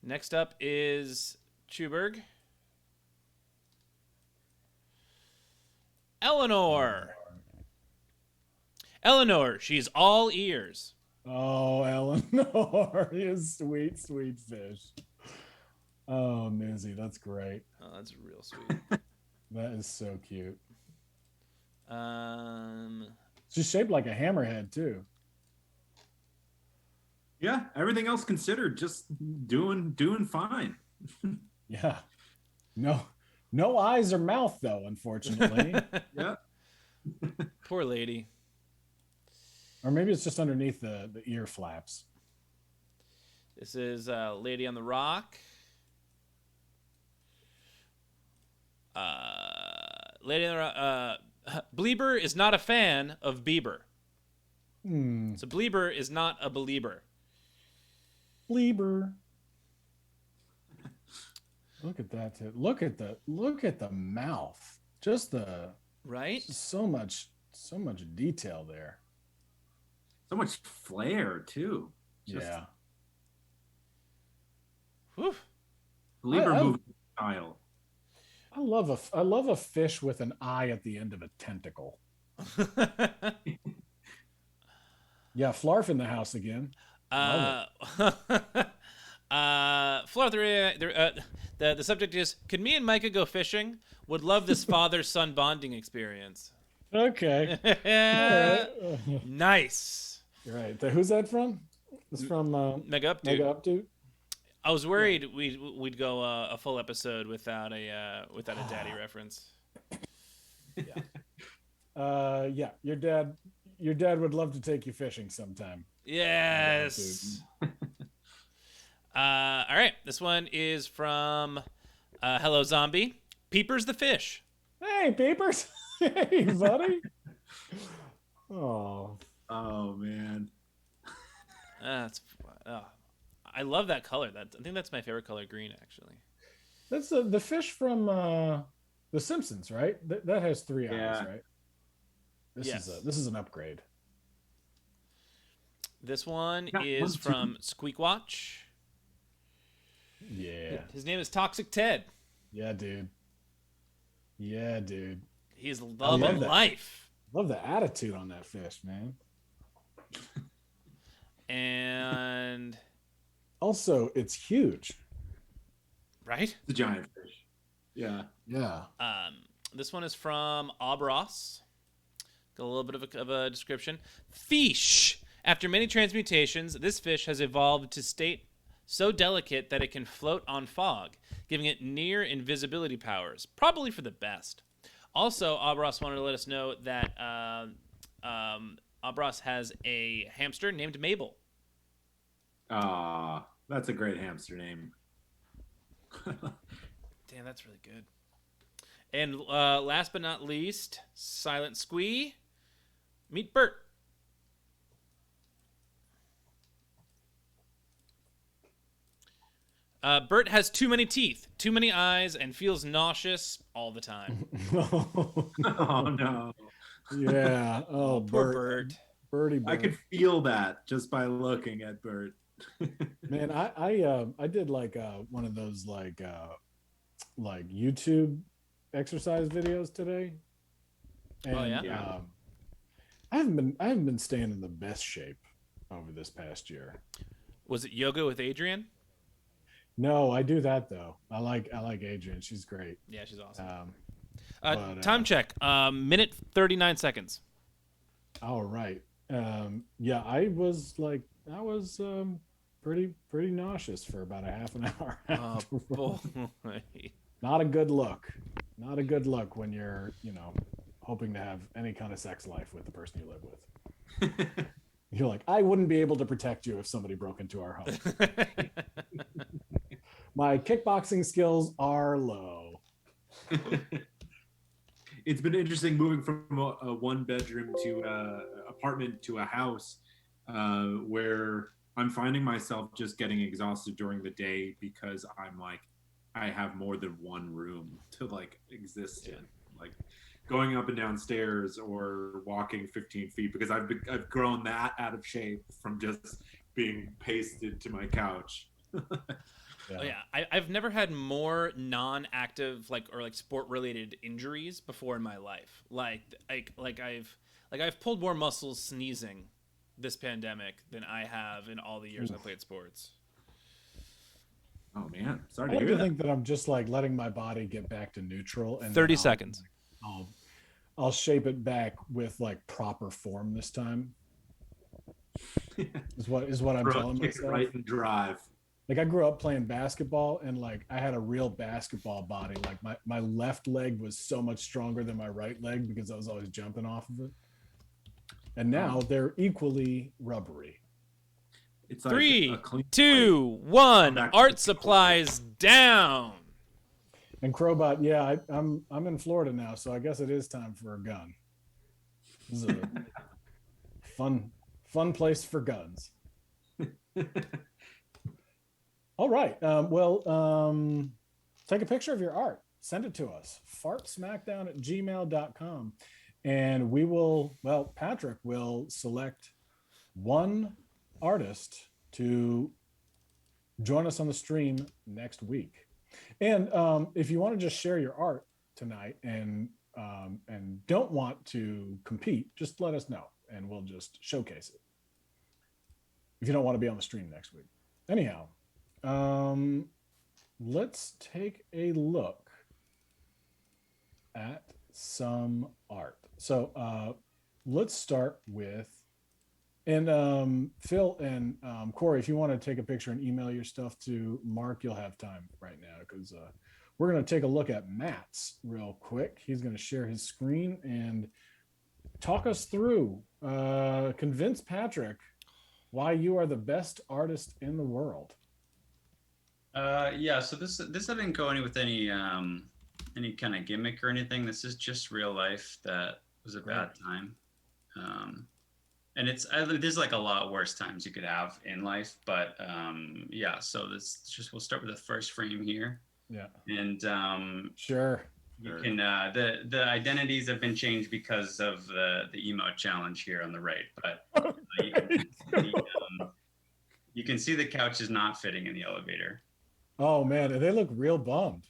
Next up is Chuberg. Eleanor, she's all ears. Oh, Eleanor is sweet fish. Oh, Nizzy, that's great. Oh, that's real sweet. That is so cute. She's shaped like a hammerhead too. Yeah, everything else considered, just doing fine. Yeah. No eyes or mouth though, unfortunately. Yeah. Poor lady. Or maybe it's just underneath the ear flaps. This is Lady on the Rock. Lady on the Rock. Bleeber is not a fan of Bieber. So Bleeber is not a belieber. Bleeber. Look at that. Look at the mouth. Just the right. So much detail there. So much flair too. Yeah. Whew. Believer movie style. I love a fish with an eye at the end of a tentacle. Yeah, Flarf in the house again. Flarf, the subject is, could me and Micah go fishing? Would love this father-son bonding experience. Okay. All right. Nice. Right. Who's that from? It's from Mega Updude. Mega Updude. I was worried we'd go a full episode without a daddy reference. Yeah. Yeah. Your dad would love to take you fishing sometime. Yes. All right. This one is from Hello Zombie. Peepers the fish. Hey, Peepers. Hey, buddy. Oh man. I love that color. I think that's my favorite color, green, actually. That's the fish from The Simpsons, right? That has 3 eyes, right? This is an upgrade. This one is from Squeakwatch. Yeah. His name is Toxic Ted. Yeah, dude. He's loving life. Love the attitude on that fish, man. And also, it's huge. Right? The giant fish. Yeah. Yeah. This one is from Obros. Got a little bit of a description. Fish. After many transmutations, this fish has evolved to so delicate that it can float on fog, giving it near invisibility powers, probably for the best. Also, Abras wanted to let us know that Abras has a hamster named Mabel. Ah, that's a great hamster name. Damn, that's really good. And last but not least, Silent Squee. Meet Bert. Bert has too many teeth, too many eyes, and feels nauseous all the time. Oh no. Yeah. Oh, Poor Bert. Birdie. I could feel that just by looking at Bert. Man, I did like one of those like YouTube exercise videos today. And, Oh yeah. I haven't been staying in the best shape over this past year. Was it yoga with Adrian? No, I do that though. I like Adrian. She's great. Yeah, she's awesome. Time check. Minute 39 seconds. All right. Yeah, I was pretty nauseous for about a half an hour. Oh, Not a good look. Not a good look when you're, hoping to have any kind of sex life with the person you live with. You're like, I wouldn't be able to protect you if somebody broke into our home. My kickboxing skills are low. It's been interesting moving from a one-bedroom to apartment to a house where I'm finding myself just getting exhausted during the day because I'm like, I have more than one room to like exist in, like going up and down stairs or walking 15 feet because I've grown that out of shape from just being pasted to my couch. Yeah. Oh, yeah. I've never had more non-active or sport-related injuries before in my life. I've pulled more muscles sneezing this pandemic than I have in all the years I played sports. Oh man, sorry I to like hear to that. think that I'm just like letting my body get back to neutral, and 30 seconds. I'll shape it back with like proper form this time. Is what I'm telling myself. Right and drive. Like I grew up playing basketball and like I had a real basketball body. Like my left leg was so much stronger than my right leg because I was always jumping off of it. And now they're equally rubbery. It's like 3, 2, 1. Art supplies down. And Crowbot, yeah, I'm in Florida now, so I guess it is time for a gun. This is a fun place for guns. All right. Take a picture of your art. Send it to us. fartsmackdown@gmail.com. And we will, Patrick will select one artist to join us on the stream next week. And if you want to just share your art tonight and don't want to compete, just let us know and we'll just showcase it. If you don't want to be on the stream next week. Anyhow, let's take a look at some art. So let's start with, and Phil and Corey, if you want to take a picture and email your stuff to Mark, you'll have time right now because we're going to take a look at Matt's real quick. He's going to share his screen and talk us through, convince Patrick why you are the best artist in the world. Yeah, so this I didn't go with any kind of gimmick or anything. This is just real life that was a bad time. And there's like a lot worse times you could have in life, but yeah, so we'll start with the first frame here. Yeah. And sure. You can the identities have been changed because of the emote challenge here on the right, but you can see the couch is not fitting in the elevator. Oh man, they look real bummed.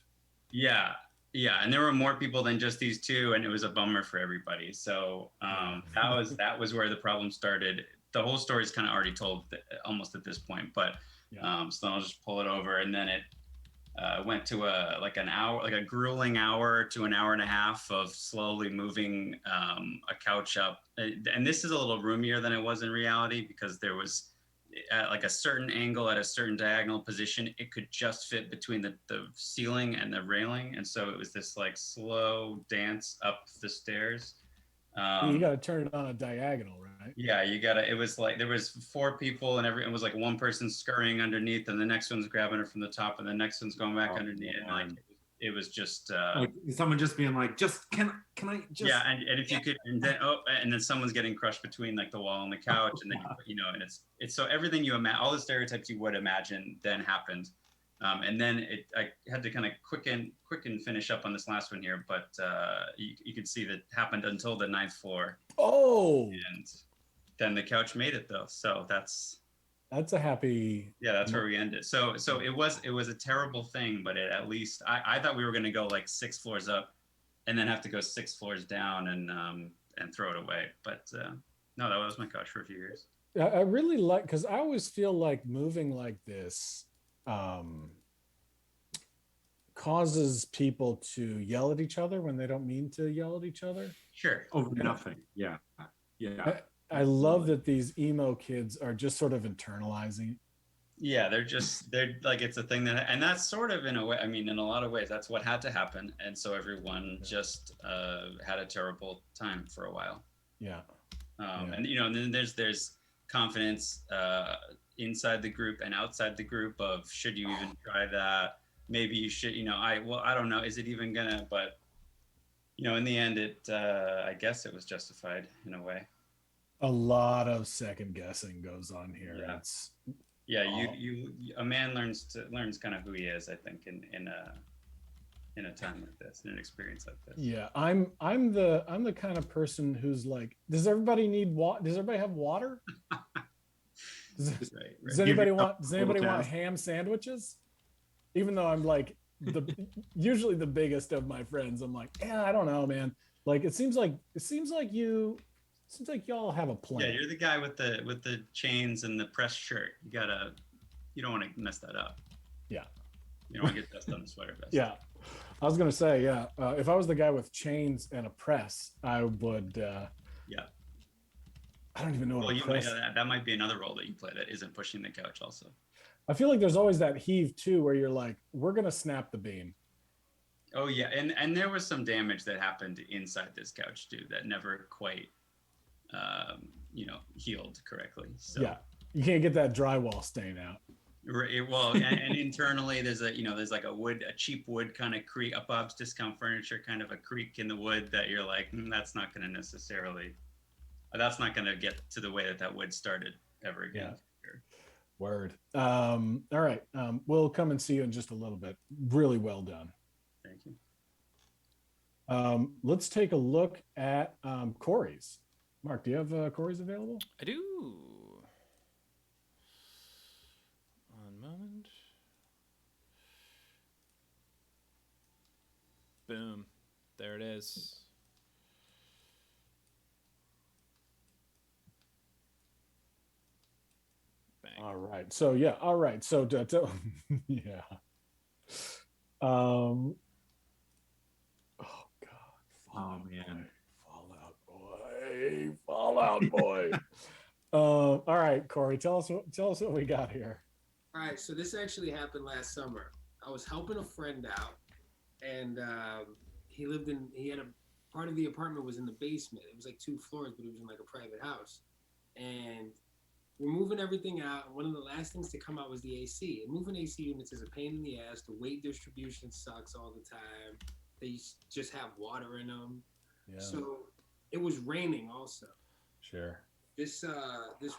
Yeah, and there were more people than just these two, and it was a bummer for everybody. So that was where the problem started. The whole story is kind of already told almost at this point, but so I'll just pull it over, and then it went to an hour, like a grueling hour to an hour and a half of slowly moving a couch up. And this is a little roomier than it was in reality because there was at like a certain angle at a certain diagonal position, it could just fit between the ceiling and the railing. And so it was this like slow dance up the stairs. You got to turn it on a diagonal, right? Yeah, you gotta. It was like there was 4 people, and it was like one person scurrying underneath, and the next one's grabbing her from the top, and the next one's going back underneath. And like it was just like someone just being like, just can I just yeah, and if you could, and then someone's getting crushed between like the wall and the couch, and then you know, and it's so everything you imagine, all the stereotypes you would imagine then happened. And then I had to kind of quicken finish up on this last one here, but you could see that happened until the 9th floor. Oh, and then the couch made it though, so that's a happy. Yeah, that's where we ended. So it was a terrible thing, but at least I thought we were going to go like 6 floors up, and then have to go 6 floors down and throw it away. But no, that was my couch for a few years. I really like, because I always feel like moving like this causes people to yell at each other when they don't mean to yell at each other. Sure. over nothing? Yeah. I love that these emo kids are just sort of internalizing. Yeah, they're like, it's a thing that, and that's sort of in a way, I mean, in a lot of ways, that's what had to happen. And so everyone just had a terrible time for a while. Yeah. And, you know, and then there's confidence inside the group and outside the group of, should you even try that? Maybe you should, you know, I don't know. Is it even gonna, but you know, in the end, I guess it was justified in a way. A lot of second guessing goes on here. Yeah. Yeah, a man learns kind of who he is, I think, in a time like this, in an experience like this. Yeah, I'm the kind of person who's like, does everybody need water? Does everybody have water? Does anybody want ham sandwiches? Even though I'm like usually the biggest of my friends, I'm like, yeah, I don't know, man. Like it seems like y'all have a plan. Yeah, you're the guy with the chains and the pressed shirt. You don't want to mess that up. Yeah. You don't want to get dust on the sweater vest. Yeah. I was gonna say, yeah. If I was the guy with chains and a press, I would. Yeah. I don't even know what a press. That might be another role that you play that isn't pushing the couch. Also, I feel like there's always that heave too, where you're like, we're gonna snap the beam. Oh yeah, and there was some damage that happened inside this couch too that never quite, healed correctly. So. Yeah, you can't get that drywall stain out. Right. Well, and internally there's like a cheap wood kind of creak, a Bob's Discount Furniture kind of a creak in the wood that you're like, that's not going to get to the way that wood started ever again. Yeah. Word. All right. We'll come and see you in just a little bit. Really well done. Thank you. Let's take a look at Corey's. Mark, do you have Corey's available? I do. One moment. Boom. There it is. Bang. All right. So yeah. All right. So yeah. Oh God. Oh man. Fallout Boy. All right, Corey. Tell us what we got here. All right. So this actually happened last summer. I was helping a friend out, and he had a part of the apartment was in the basement. It was like 2 floors, but it was in like a private house. And we're moving everything out. And one of the last things to come out was the AC. And moving AC units is a pain in the ass. The weight distribution sucks all the time. They just have water in them. Yeah. So it was raining also. Sure. This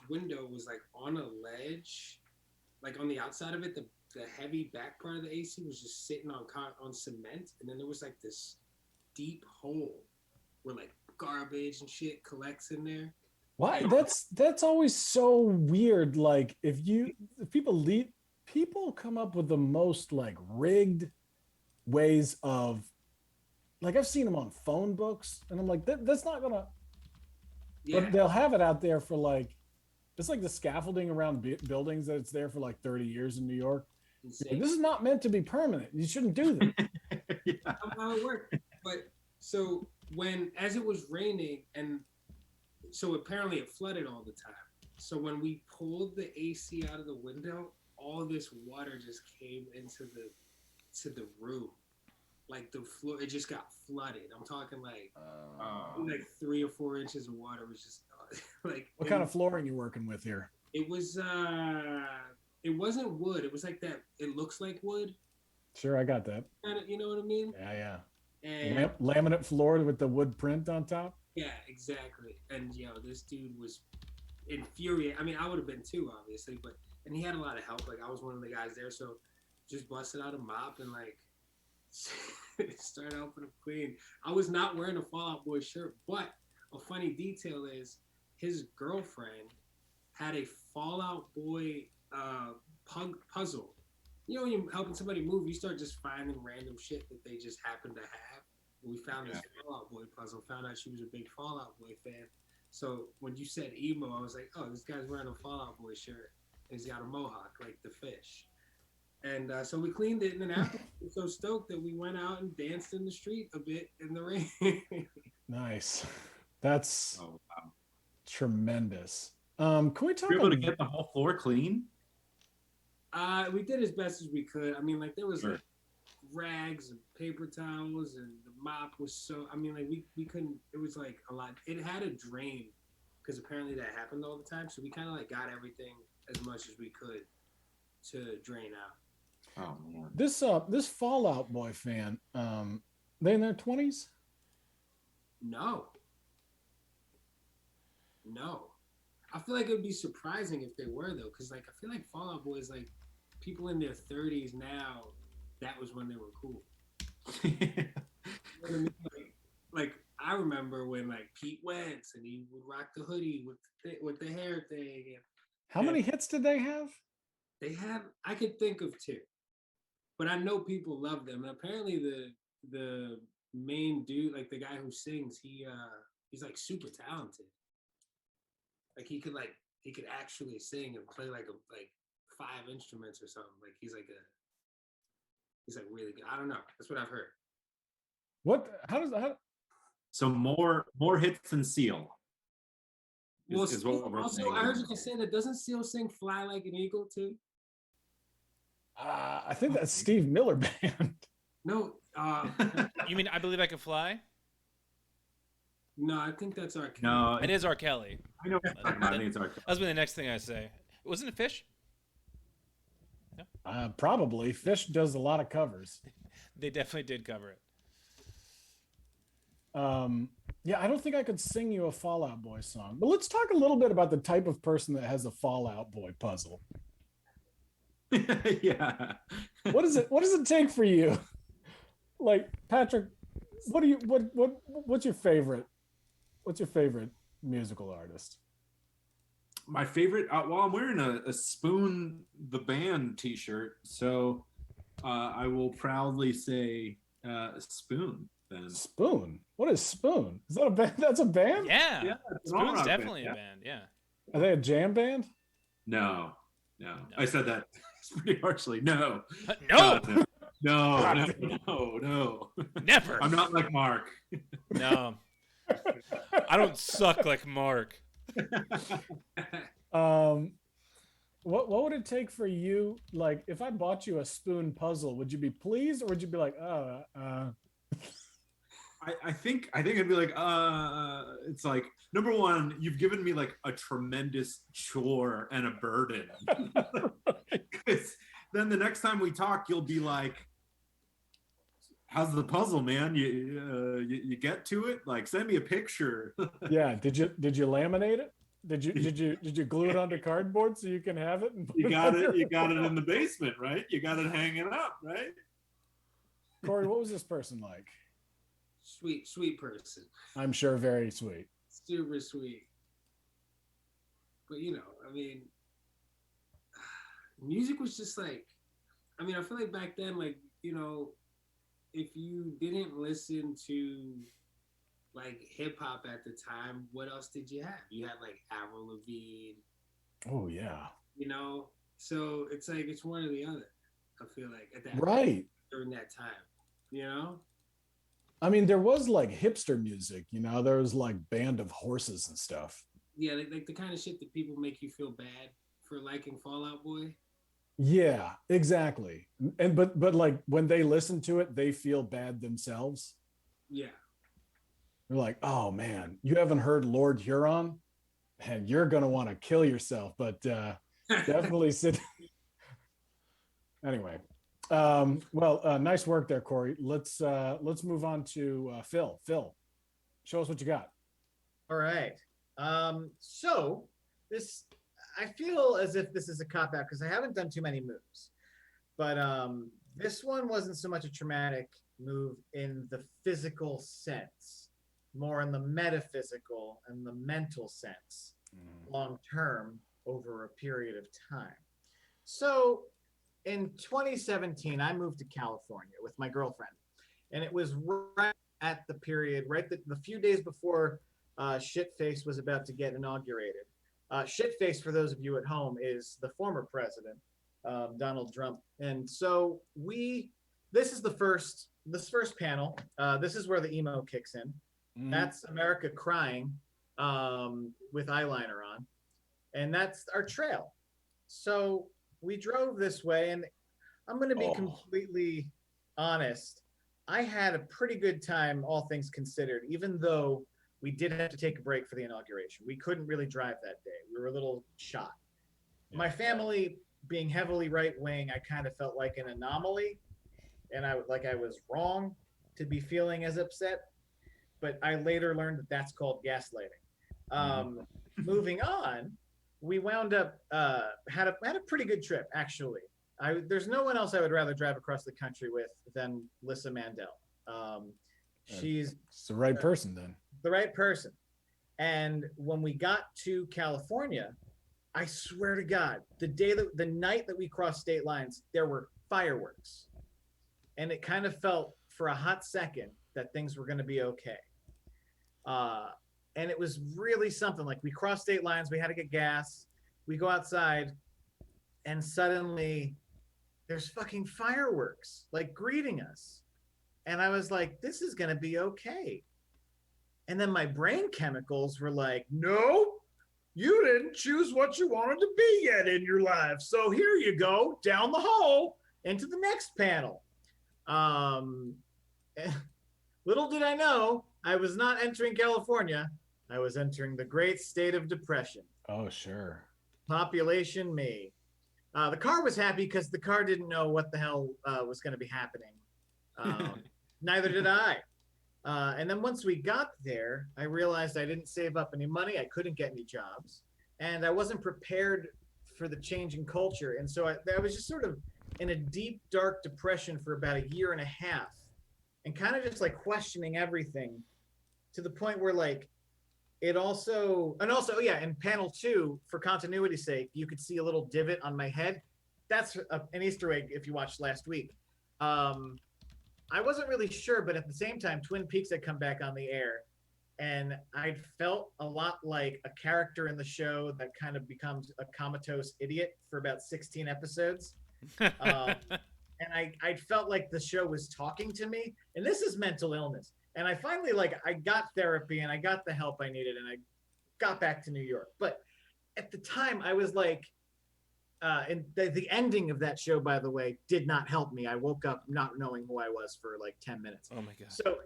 window was like on a ledge, like on the outside of it. The heavy back part of the AC was just sitting on cement, and then there was like this deep hole where like garbage and shit collects in there. Why? That's always so weird. Like if people come up with the most like rigged ways of, like I've seen them on phone books, and I'm like, that's not gonna. Yeah. But they'll have it out there for like, it's like the scaffolding around buildings that it's there for like 30 years in New York. Like, this is not meant to be permanent. You shouldn't do that. Yeah. How it worked. But so as it was raining, and so apparently it flooded all the time. So when we pulled the AC out of the window, all this water just came into the room. Like the floor, it just got flooded. I'm talking like 3 or 4 inches of water was just like. What kind of flooring you working with here? It was it wasn't wood. It was like that. It looks like wood. Sure, I got that. Kind of, you know what I mean? Yeah. And Laminate floor with the wood print on top. yeah, exactly. And this dude was infuriated. I mean, I would have been too, obviously, and he had a lot of help. Like I was one of the guys there, so just busted out a mop and like started helping him clean. I was not wearing a Fall Out Boy shirt, but a funny detail is his girlfriend had a Fall Out Boy puzzle. You know, when you're helping somebody move, you start just finding random shit that they just happen to have. We found this Fall Out Boy puzzle, found out she was a big Fall Out Boy fan. So when you said emo, I was like, oh, this guy's wearing a Fall Out Boy shirt. And he's got a mohawk like the Fish. And so we cleaned it, and then after we were so stoked that we went out and danced in the street a bit in the rain. Nice. That's tremendous. Can we talk? Were you able to get the whole floor clean? We did as best as we could. I mean, like there was like rags and paper towels, and the mop was so. I mean, like we couldn't. It was like a lot. It had a drain because apparently that happened all the time. So we kind of like got everything as much as we could to drain out. Oh man. This Fall Out Boy fan, they in their 20s? No. I feel like it would be surprising if they were though, because like I feel like Fall Out Boys, like people in their 30s now, that was when they were cool. You know what I mean? Like I remember when like Pete Wentz and he would rock the hoodie with the hair thing. How many hits did they have? They have, I could think of 2, but I know people love them. And apparently the main dude, like the guy who sings, he's like super talented. Like he could actually sing and play like 5 instruments or something. Like he's like really good. I don't know. That's what I've heard. So more hits than Seal. Is what we're also, saying. I heard you can say that. Doesn't Seal sing "Fly Like an Eagle" too? I think that's Steve Miller Band. No. You mean I Believe I Can Fly? No, I think that's R. Kelly. No, It is R. Kelly. I know. I think it's R. Kelly. That's been the next thing I say. Wasn't it Fish? Probably. Fish does a lot of covers. They definitely did cover it. Yeah, I don't think I could sing you a Fall Out Boy song, but let's talk a little bit about the type of person that has a Fall Out Boy puzzle. Yeah. What does it take for you? Like, Patrick, what's your favorite musical artist? My favorite, well, I'm wearing a Spoon the Band t-shirt, so I will proudly say Spoon. Then. Spoon? What is Spoon? Is that a band? That's a band? Yeah. Spoon's definitely a band, yeah. Are they a jam band? No. I said that pretty harshly. No. No. No. Never. I'm not like Mark. No. I don't suck like Mark. What would it take for you? Like, if I bought you a Spoon puzzle, would you be pleased, or would you be like, I think I'd be like, it's like, number one, you've given me like a tremendous chore and a burden. Because then the next time we talk, you'll be like, how's the puzzle, man? You get to it? Like, send me a picture. Yeah. Did you laminate it? Did you glue it onto cardboard so you can have it? And you got it in the basement, right? You got it hanging up, right? Corey, what was this person like? Sweet person. I'm sure very sweet. Super sweet. But I mean, music was just like, I mean, I feel like back then, like, if you didn't listen to like hip hop at the time, what else did you have? You had like Avril Lavigne. Oh yeah. So it's like it's one or the other. I feel like at that right during that time, I mean, there was like hipster music, there was like Band of Horses and stuff. Yeah, like the kind of shit that people make you feel bad for liking Fall Out Boy. Yeah, exactly. And but like when they listen to it, they feel bad themselves. Yeah. They're like, oh man, you haven't heard Lord Huron? And you're gonna want to kill yourself, but definitely sit. Anyway, well, nice work there, Corey. Let's move on to Phil. Phil, show us what you got. All right. So this, I feel as if this is a cop out because I haven't done too many moves, but this one wasn't so much a traumatic move in the physical sense, more in the metaphysical and the mental sense, long term over a period of time. So in 2017, I moved to California with my girlfriend, and it was right at the period, right the few days before Shitface was about to get inaugurated. Shitface, for those of you at home, is the former president, Donald Trump. And so this is this first panel. This is where the emo kicks in. That's America crying with eyeliner on. And that's our trail. So we drove this way, and I'm going to be completely honest. I had a pretty good time, all things considered, even though we did have to take a break for the inauguration. We couldn't really drive that day. We were a little shot. Yeah. My family, being heavily right wing, I kind of felt like an anomaly, and I was wrong to be feeling as upset. But I later learned that that's called gaslighting. Moving on, we wound up had a pretty good trip, actually. There's no one else I would rather drive across the country with than Lissa Mandel. She's the right person then. The right person. And when we got to California, I swear to God, the night that we crossed state lines, there were fireworks. And it kind of felt for a hot second that things were going to be okay. And it was really something. Like, we crossed state lines, we had to get gas, we go outside, and suddenly there's fucking fireworks like greeting us. And I was like, this is going to be okay. And then my brain chemicals were like, no, you didn't choose what you wanted to be yet in your life. So here you go, down the hall into the next panel. Little did I know, I was not entering California. I was entering the great state of depression. Oh, sure. Population me. The car was happy because the car didn't know what the hell was going to be happening. Neither did I. And then once we got there, I realized I didn't save up any money. I couldn't get any jobs. And I wasn't prepared for the changing culture. And so I was just sort of in a deep, dark depression for about a year and a half, and kind of just like questioning everything, to the point where like it also, yeah, in panel 2, for continuity's sake, you could see a little divot on my head. That's an Easter egg if you watched last week. I wasn't really sure, but at the same time, Twin Peaks had come back on the air, and I'd felt a lot like a character in the show that kind of becomes a comatose idiot for about 16 episodes. And I felt like the show was talking to me, and this is mental illness. And I finally, I got therapy and I got the help I needed, and I got back to New York. But at the time, I was like, and the ending of that show, by the way, did not help me. I woke up not knowing who I was for like 10 minutes. Oh my God. So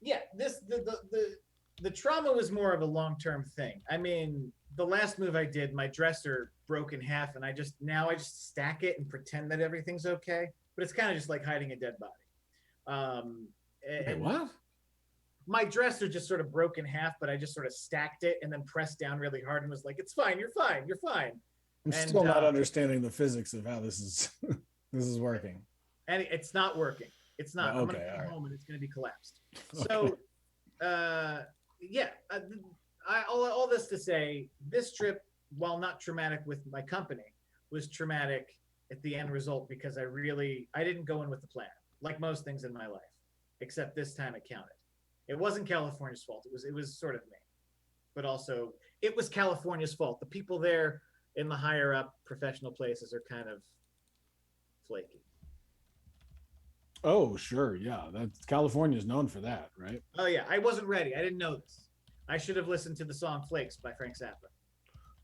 yeah, the trauma was more of a long-term thing. I mean, the last move I did, my dresser broke in half, and I just stack it and pretend that everything's okay. But it's kind of just like hiding a dead body. Wait, what? My dresser just sort of broke in half, but I just sort of stacked it and then pressed down really hard and was like, "It's fine. You're fine. You're fine." I'm still not understanding the physics of how this is this is working. And it's not working. It's not. Oh, okay, I'm going to come home and it's going to be collapsed. So, yeah. All this to say, this trip, while not traumatic with my company, was traumatic at the end result, because I didn't go in with the plan, like most things in my life, except this time it counted. It wasn't California's fault. It was sort of me, but also it was California's fault. The people there in the higher up professional places are kind of flaky. Oh, sure. Yeah. California is known for that, right? Oh yeah. I wasn't ready. I didn't know this. I should have listened to the song Flakes by Frank Zappa.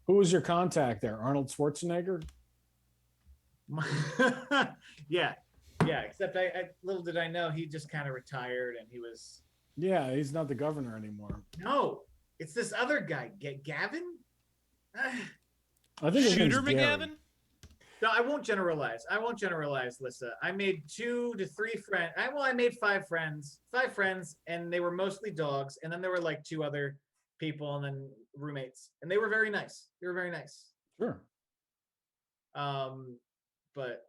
Who was your contact there? Arnold Schwarzenegger? Yeah. Except I little did I know he just kind of retired and he was. Yeah, he's not the governor anymore. No, it's this other guy, Gavin. I think his Shooter name's Gary. McGavin? No, I won't generalize. Lissa. I made 2 to 3 friends. I made 5 friends. 5 friends, and they were mostly dogs. And then there were like 2 other people, and then roommates, and they were very nice. Sure. But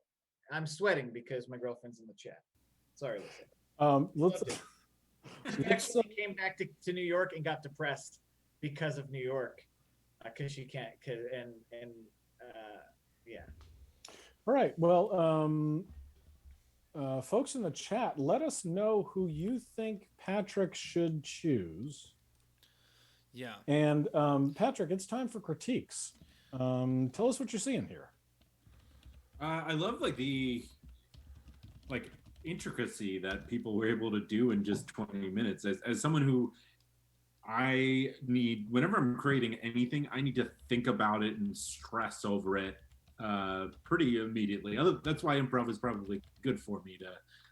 I'm sweating because my girlfriend's in the chat. Sorry, Lissa. She actually came back to New York and got depressed because of New York, because she can't. Yeah. All right. Well, folks in the chat, let us know who you think Patrick should choose. Yeah. And Patrick, it's time for critiques. Tell us what you're seeing here. I love the intricacy that people were able to do in just 20 minutes. As someone who whenever I'm creating anything, I need to think about it and stress over it pretty immediately. That's why improv is probably good for me, to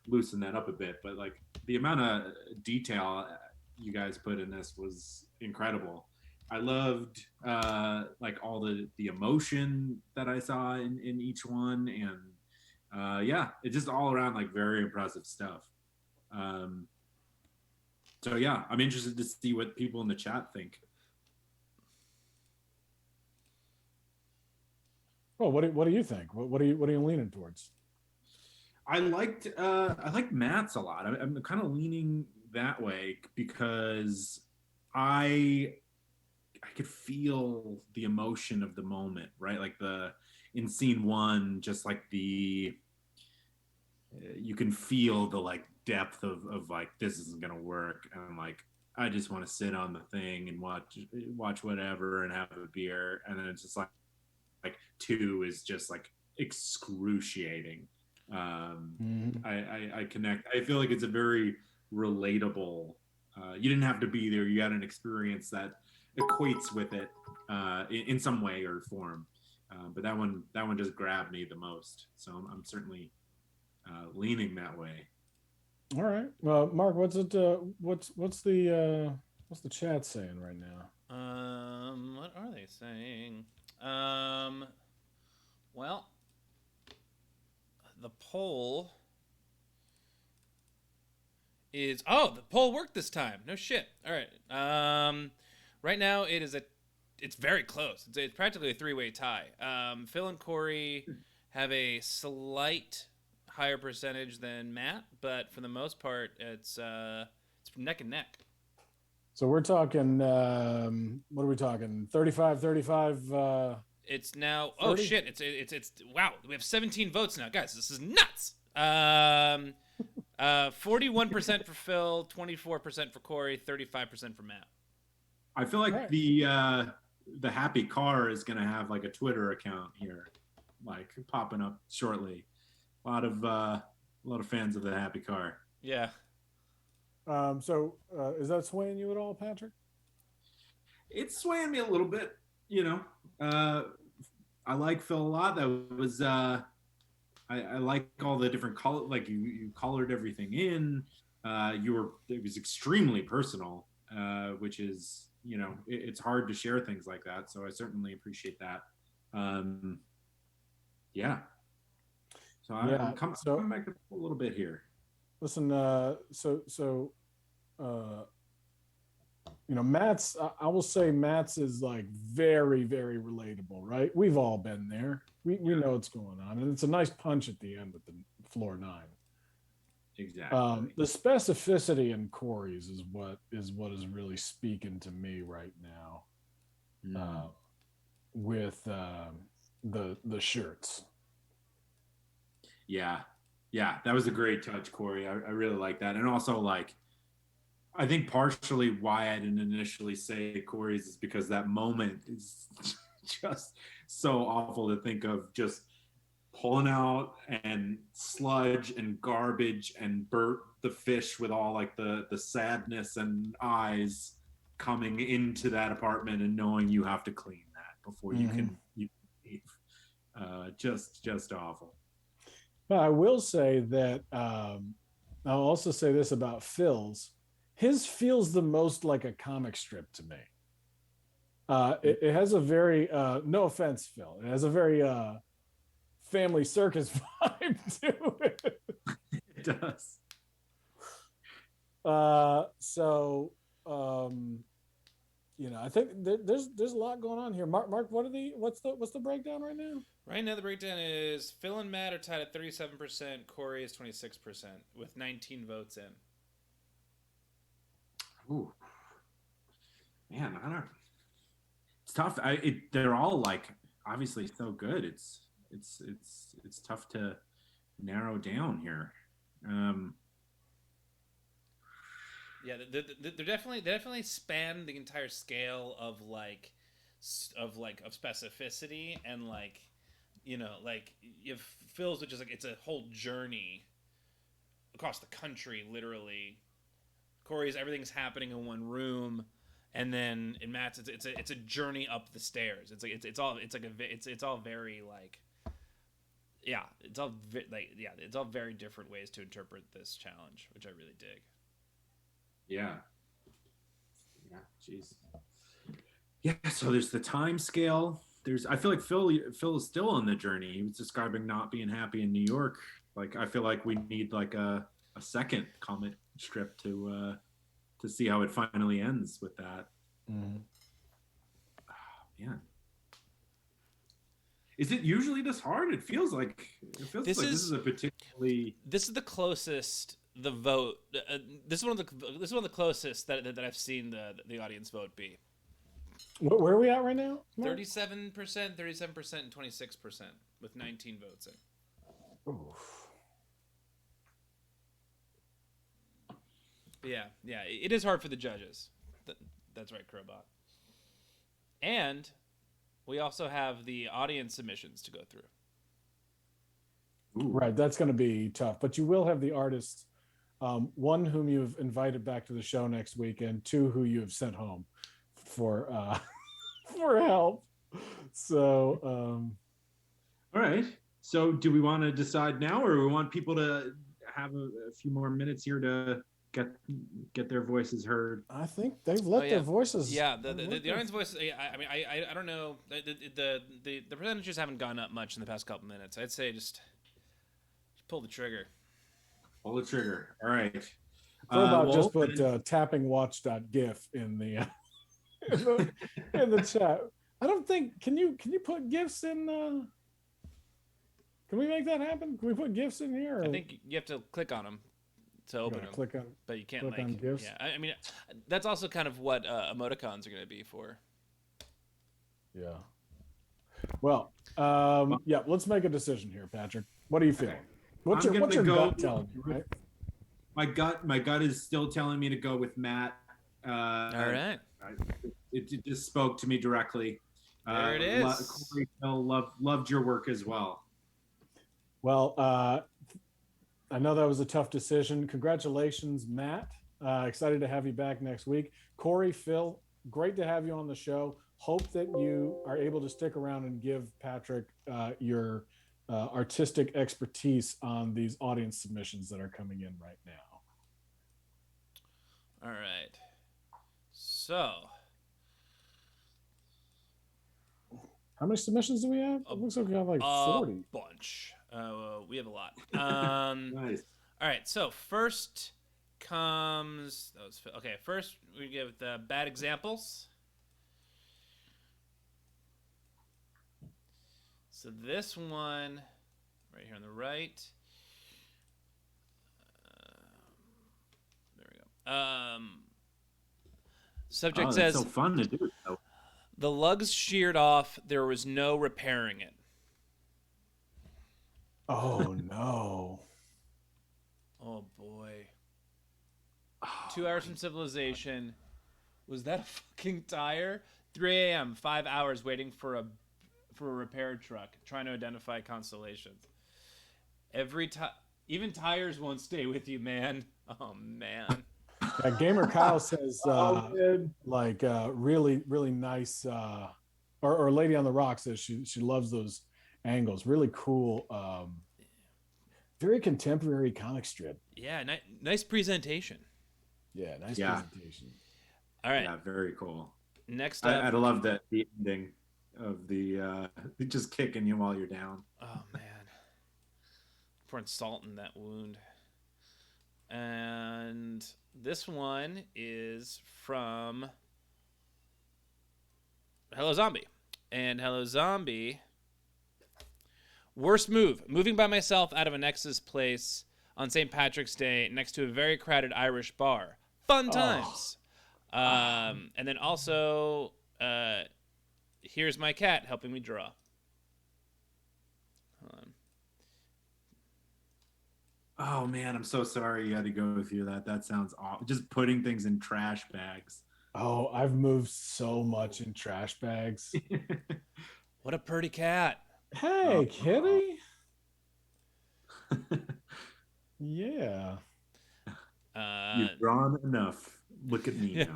loosen that up a bit. But like the amount of detail you guys put in this was incredible. I loved all the emotion that I saw in each one, and it's just all around very impressive stuff. So yeah, I'm interested to see what people in the chat think. Well, what do you think? What are you leaning towards? I liked Matt's a lot. I'm kind of leaning that way because I could feel the emotion of the moment, right? Like in scene 1, just you can feel the depth of this isn't gonna work, and I just want to sit on the thing and watch whatever and have a beer, and then it's just like 2 is just excruciating. I connect. I feel like it's a very relatable. You didn't have to be there. You had an experience that equates with it in some way or form. But that one just grabbed me the most. So I'm certainly leaning that way. All right. Well, Mark, what's the chat saying right now? What are they saying? Well, the poll is the poll worked this time. No shit. All right. Right now it's very close. It's practically a 3-way tie. Phil and Corey have a slight higher percentage than Matt, but for the most part, it's neck and neck. So we're talking, what are we talking? 35. It's now. 30? Oh shit! It's wow. We have 17 votes now, guys. This is nuts. 41% for Phil, 24% for Corey, 35% for Matt. I feel like the happy car is gonna have a Twitter account here, popping up shortly. A lot of fans of the happy car. Yeah. So is that swaying you at all, Patrick? It's swaying me a little bit. I like Phil a lot. That was I like all the different color. You colored everything in. It was extremely personal, which is it's hard to share things like that. So I certainly appreciate that. Yeah. So I'm coming back a little bit here. Listen, Matt's, I will say Matt's is very, very relatable, right? We've all been there. We know what's going on. And it's a nice punch at the end with the floor 9. Exactly. The specificity in Corey's is what is really speaking to me right now. With the shirts. Yeah, that was a great touch, Corey. I really like that, and also I think partially why I didn't initially say Corey's is because that moment is just so awful to think of, just pulling out and sludge and garbage and Bert the fish with all the sadness and eyes coming into that apartment and knowing you have to clean that before you can leave. Just awful. But I will say that I'll also say this about Phil's. His feels the most like a comic strip to me. It has a very no offense, Phil. It has a very family circus vibe to it. It does. I think there's a lot going on here. Mark, what's the breakdown right now? Right now, the breakdown is Phil and Matt are tied at 37%. Corey is 26% with 19 votes in. Ooh, man, I don't. It's tough. They're all like obviously so good. It's tough to narrow down here. Yeah, they definitely span the entire scale of specificity and if Phil's, which is like it's a whole journey across the country, literally. Corey's everything's happening in one room, and then in Matt's it's a journey up the stairs. It's all very it's all very different ways to interpret this challenge, which I really dig. Yeah. Jeez. Yeah. So there's the time scale. I feel like Phil is still on the journey. He was describing not being happy in New York. Like I feel like we need like a second comic strip to see how it finally ends with that. Mm-hmm. Oh, man. Is it usually this hard? It feels like this is a particularly. This is the closest the vote. This is one of the closest that I've seen the audience vote be. Where are we at right now? 37%, 37%, and 26% with 19 votes in. Oof. But yeah, it is hard for the judges. That's right, Crowbot. And we also have the audience submissions to go through. Ooh. Right, that's going to be tough. But you will have the artists, one whom you've invited back to the show next week, and two who you have sent home for help. So, all right. So, do we want to decide now, or we want people to have a few more minutes here to get their voices heard? I think they've let their voices. Yeah, the audience voices. I mean, I don't know. The percentages haven't gone up much in the past couple minutes. I'd say just pull the trigger. Pull the trigger. All right. Just put tappingwatch.gif in the in the chat. I don't think. Can you put GIFs in? Can we make that happen? Can we put GIFs in here? Or? I think you have to click on them to open them. Click on, but you can't click on GIFs. Yeah, I mean that's also kind of what emoticons are going to be for. Yeah. Well, yeah. Let's make a decision here, Patrick. What are you feeling? What's your gut telling you? Right. My gut is still telling me to go with Matt. All right. It just spoke to me directly. There it is. Corey, Phil, loved your work as well. Well, I know that was a tough decision. Congratulations, Matt. Excited to have you back next week. Corey, Phil, great to have you on the show. Hope that you are able to stick around and give Patrick your artistic expertise on these audience submissions that are coming in right now. All right. So, how many submissions do we have? It looks like we have like 40. A bunch. We have a lot. Nice. All right. So first comes First we give the bad examples. So this one, right here on the right. There we go. Subject says, so fun to do. The lugs sheared off. There was no repairing it. Oh, no. Oh, boy. 2 hours from civilization. Was that a fucking tire? 3 a.m., 5 hours waiting for a repair truck, trying to identify constellations. Even tires won't stay with you, man. Oh, man. Gamer Kyle says really really nice. Or Lady on the Rock says she loves those angles. Really cool. Very contemporary comic strip. Yeah, nice presentation. Yeah, nice presentation. All right. Yeah, very cool. Next up, I love the ending of the just kicking you while you're down. Oh man, for insulting that wound. And this one is from Hello Zombie. And Hello Zombie. Worst move: moving by myself out of an ex's place on St. Patrick's Day next to a very crowded Irish bar. Fun times. And then also, here's my cat helping me draw. Hold on. Oh man, I'm so sorry you had to go through that. That sounds awful. Just putting things in trash bags. Oh, I've moved so much in trash bags. What a pretty cat. Hey, kitty. Yeah. You've drawn enough. Look at me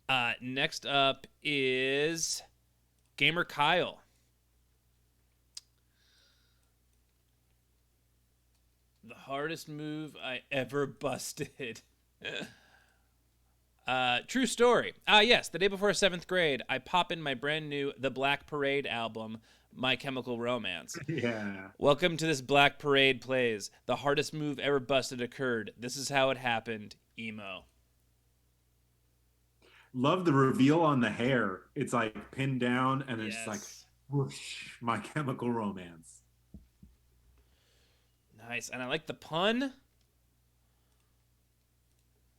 now. Next up is Gamer Kyle. The hardest move I ever busted. True story. Yes, the day before 7th grade, I pop in my brand new The Black Parade album, My Chemical Romance. Yeah. Welcome to this Black Parade plays. The hardest move ever busted occurred. This is how it happened. Emo. Love the reveal on the hair. It's like pinned down and it's Yes. like whoosh, My Chemical Romance. Nice. And I like the pun.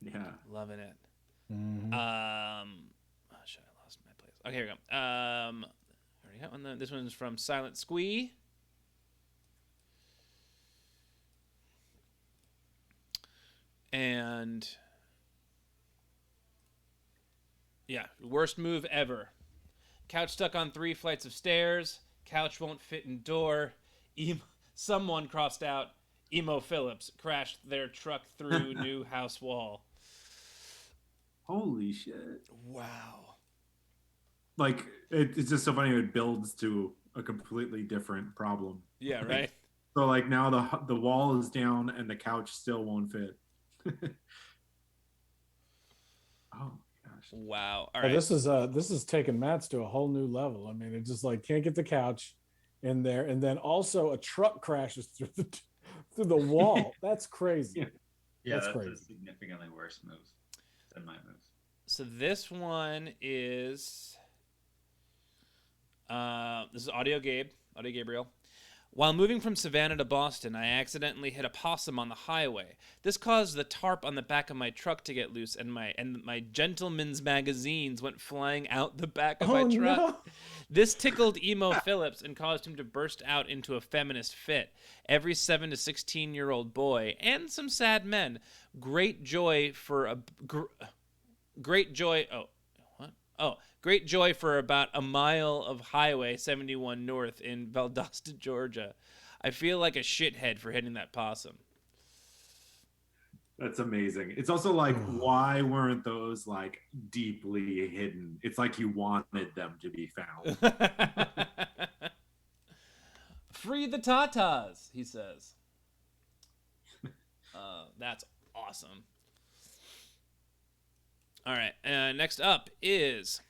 Yeah. Loving it. Mm-hmm. Oh, shit, I lost my place. Okay, here we go. Already got one. This one's from Silent Squee. And yeah, worst move ever. Couch stuck on 3 flights of stairs. Couch won't fit in door. Someone crossed out. Emo Phillips crashed their truck through new house wall. Holy shit. Wow. Like, it's just so funny. It builds to a completely different problem. Yeah, right? So, like, now the wall is down and the couch still won't fit. Oh, gosh. Wow. All right. This is taking Matt's to a whole new level. I mean, it just like can't get the couch in there, and then also a truck crashes through the wall. That's crazy. Yeah, that's crazy. a significantly worse move than my move. So this one is this is Audio Gabriel. While moving from Savannah to Boston, I accidentally hit a possum on the highway. This caused the tarp on the back of my truck to get loose, and my Gentleman's magazines went flying out the back of my truck. No. This tickled Emo Phillips and caused him to burst out into a feminist fit. Every 7 to 16-year-old boy and some sad men, great joy for about a mile of Highway 71 North in Valdosta, Georgia. I feel like a shithead for hitting that possum. That's amazing. It's also like, why weren't those like deeply hidden? It's like you wanted them to be found. Free the Tatas, he says. That's awesome. All right. Next up is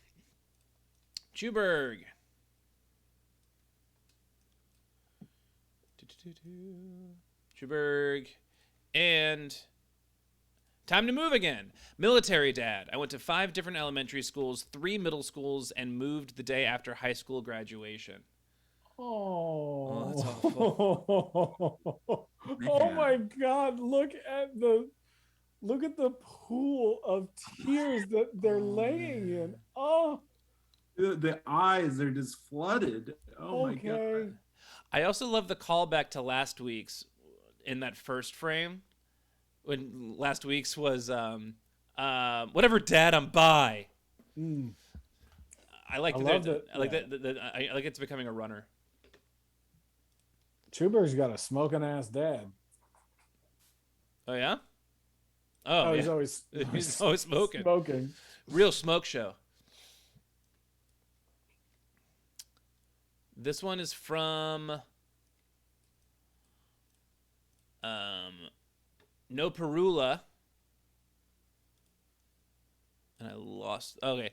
Chuberg. Chuberg. And time to move again. Military dad. I went to 5 different elementary schools, 3 middle schools, and moved the day after high school graduation. Oh, that's awful. Oh my God! Look at the pool of tears that they're laying in. Oh, the eyes are just flooded. Oh my God! I also love the callback to last week's in that first frame. When last week's was whatever, Dad, I'm by. I like that. I like that. I like it's becoming a runner. Chuberg's got a smoking ass dad. Oh yeah. Oh, he's yeah. always He's always smoking. Smoking. Real smoke show. This one is from No Perula. And I lost. Okay.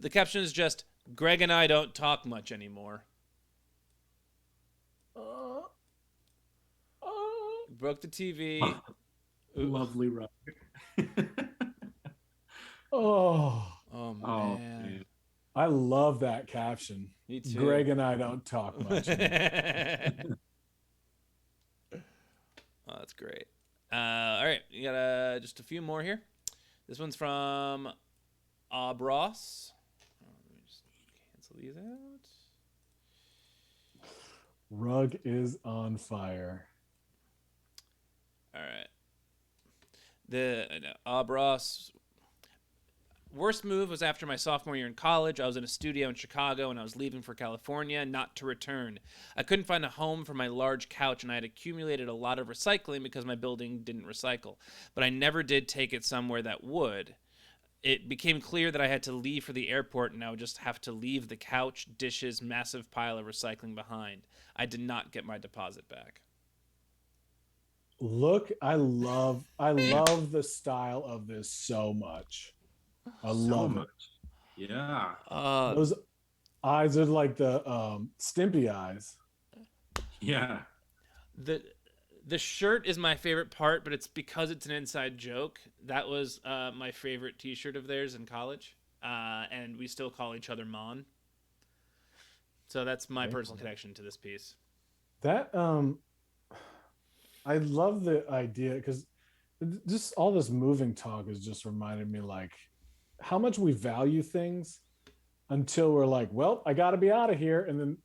The caption is just, Greg and I don't talk much anymore. Broke the TV. Lovely rug. Oh man. I love that caption. Me too. Greg and I don't talk much. Oh, that's great. All right, you got just a few more here. This one's from Abros. Let me just cancel these out. Rug is on fire. All right. The Abros. Worst move was after my sophomore year in college. I was in a studio in Chicago and I was leaving for California, not to return. I couldn't find a home for my large couch and I had accumulated a lot of recycling because my building didn't recycle. But I never did take it somewhere that would. It became clear that I had to leave for the airport and I would just have to leave the couch, dishes, massive pile of recycling behind. I did not get my deposit back. Look, I love the style of this so much. I love it. Yeah. Those eyes are like the Stimpy eyes. Yeah. The shirt is my favorite part, but it's because it's an inside joke. That was my favorite T-shirt of theirs in college, and we still call each other Mon. So that's my personal connection to this piece. That I love the idea because just all this moving talk has just reminded me like how much we value things until we're like, well, I got to be out of here, and then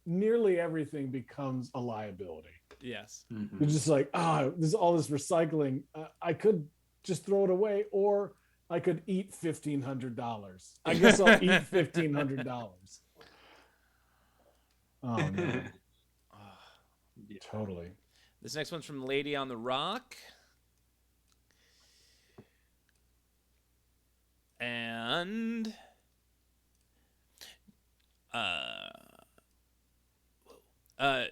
nearly everything becomes a liability. Yes. Mm-hmm. You're just like, there's all this recycling. I could just throw it away, or I could eat $1,500. I guess I'll eat $1,500. Oh man. Yeah. Totally. This next one's from Lady on the Rock. And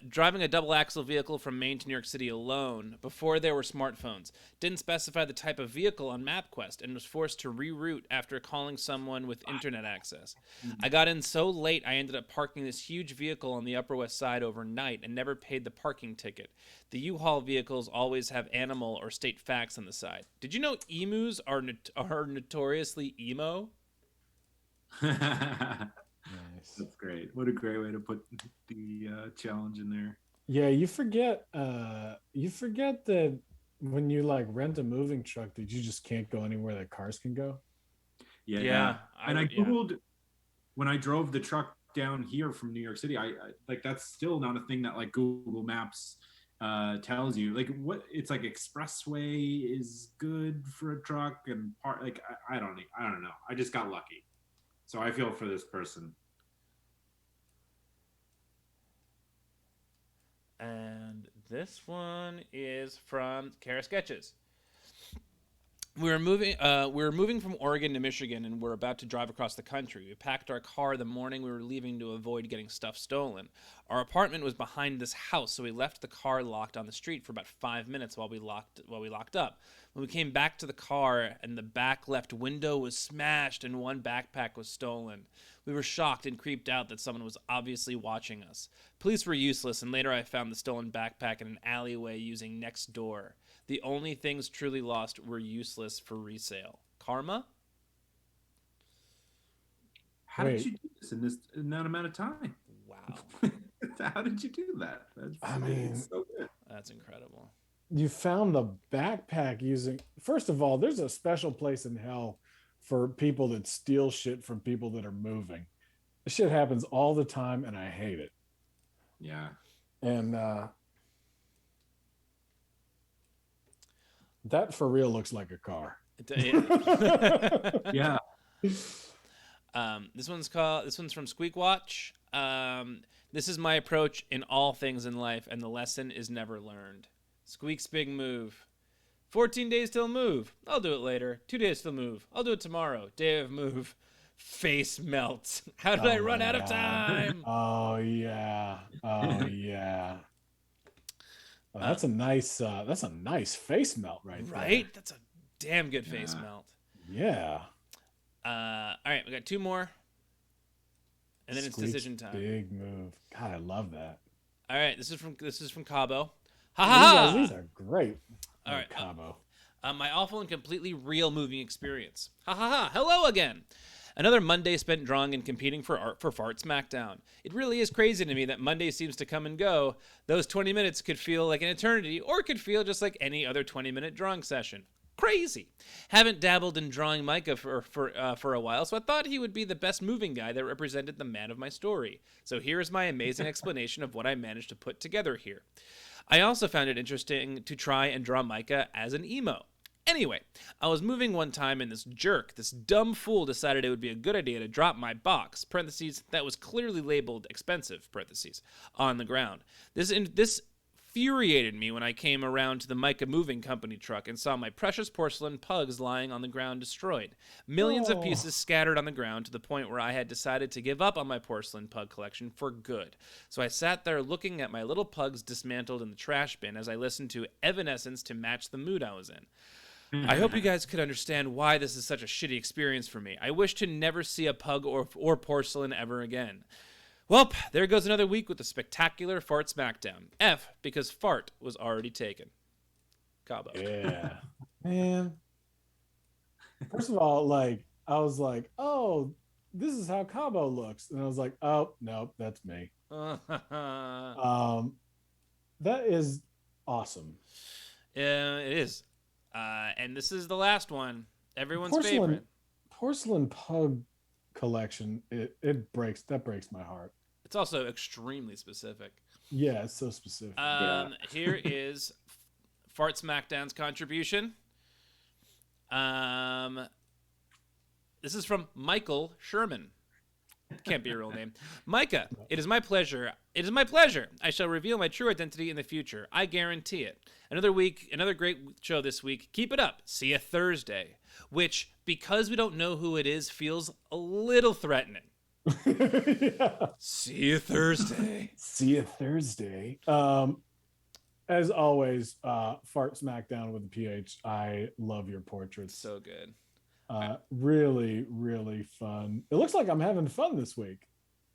driving a double axle vehicle from Maine to New York City alone before there were smartphones. Didn't specify the type of vehicle on MapQuest and was forced to reroute after calling someone with internet access. I got in so late I ended up parking this huge vehicle on the Upper West Side overnight and never paid the parking ticket. The U-Haul vehicles always have animal or state facts on the side. Did you know emus are notoriously emo? Nice. That's great. What a great way to put the challenge in there. Yeah, you forget that when you like rent a moving truck that you just can't go anywhere that cars can go. Yeah. And I Googled when I drove the truck down here from New York City, I like that's still not a thing that like Google Maps tells you. Like what it's like expressway is good for a truck and part like I don't know. I just got lucky. So I feel for this person. And this one is from Kara Sketches. We were moving from Oregon to Michigan, and we're about to drive across the country. We packed our car the morning we were leaving to avoid getting stuff stolen. Our apartment was behind this house, so we left the car locked on the street for about 5 minutes while we locked up. When we came back to the car, and the back left window was smashed, and one backpack was stolen. We were shocked and creeped out that someone was obviously watching us. Police were useless, and later I found the stolen backpack in an alleyway using Nextdoor. The only things truly lost were useless for resale. Karma? How did you do this in that amount of time? Wow. How did you do that? That's so good. That's incredible. You found the backpack using. First of all, there's a special place in hell for people that steal shit from people that are moving. This shit happens all the time, and I hate it. Yeah. And that for real looks like a car. Yeah. This one's from Squeak Watch. This is my approach in all things in life, and the lesson is never learned. Squeak's big move. 14 days till move. I'll do it later. 2 days till move. I'll do it tomorrow. Day of move. Face melts. How did I run out of time? Oh yeah. Oh yeah. Well, that's a nice face melt right there. Right? That's a damn good face melt. Yeah. All right, we got 2 more. And then it's decision time. Big move. God, I love that. All right, this is from Cabo. Ha ha ha! These are great. All right, Cabo. My awful and completely real moving experience. Ha ha ha! Hello again. Another Monday spent drawing and competing for art for Fart Smackdown. It really is crazy to me that Monday seems to come and go. Those 20 minutes could feel like an eternity, or could feel just like any other 20-minute drawing session. Crazy. Haven't dabbled in drawing Micah for a while, so I thought he would be the best moving guy that represented the man of my story. So here is my amazing explanation of what I managed to put together here. I also found it interesting to try and draw Micah as an emo. Anyway, I was moving one time and this dumb fool decided it would be a good idea to drop my box, parentheses, that was clearly labeled expensive, parentheses, on the ground. This infuriated me when I came around to the Micah Moving Company truck and saw my precious porcelain pugs lying on the ground destroyed. Millions of pieces scattered on the ground to the point where I had decided to give up on my porcelain pug collection for good. So I sat there looking at my little pugs dismantled in the trash bin as I listened to Evanescence to match the mood I was in. I hope you guys could understand why this is such a shitty experience for me. I wish to never see a pug or porcelain ever again. Well, there goes another week with the spectacular Fart Smackdown. F, because fart was already taken. Cabo. Yeah. Man. First of all, I was like, oh, this is how Cabo looks. And I was like, oh, nope, that's me. That is awesome. It is. And this is the last one. Everyone's favorite. Porcelain pug collection, it breaks my heart. It's also extremely specific. Yeah, it's so specific. Here is Fart Smackdown's contribution. This is from Michael Sherman. Can't be a real name. Micah, it is my pleasure. It is my pleasure. I shall reveal my true identity in the future. I guarantee it. Another week, another great show this week. Keep it up. See you Thursday. Which, because we don't know who it is, feels a little threatening. Yeah. See you Thursday. See you Thursday. As always, Fart Smackdown with a PH. I love your portraits. So good. Really, really fun. It looks like I'm having fun this week.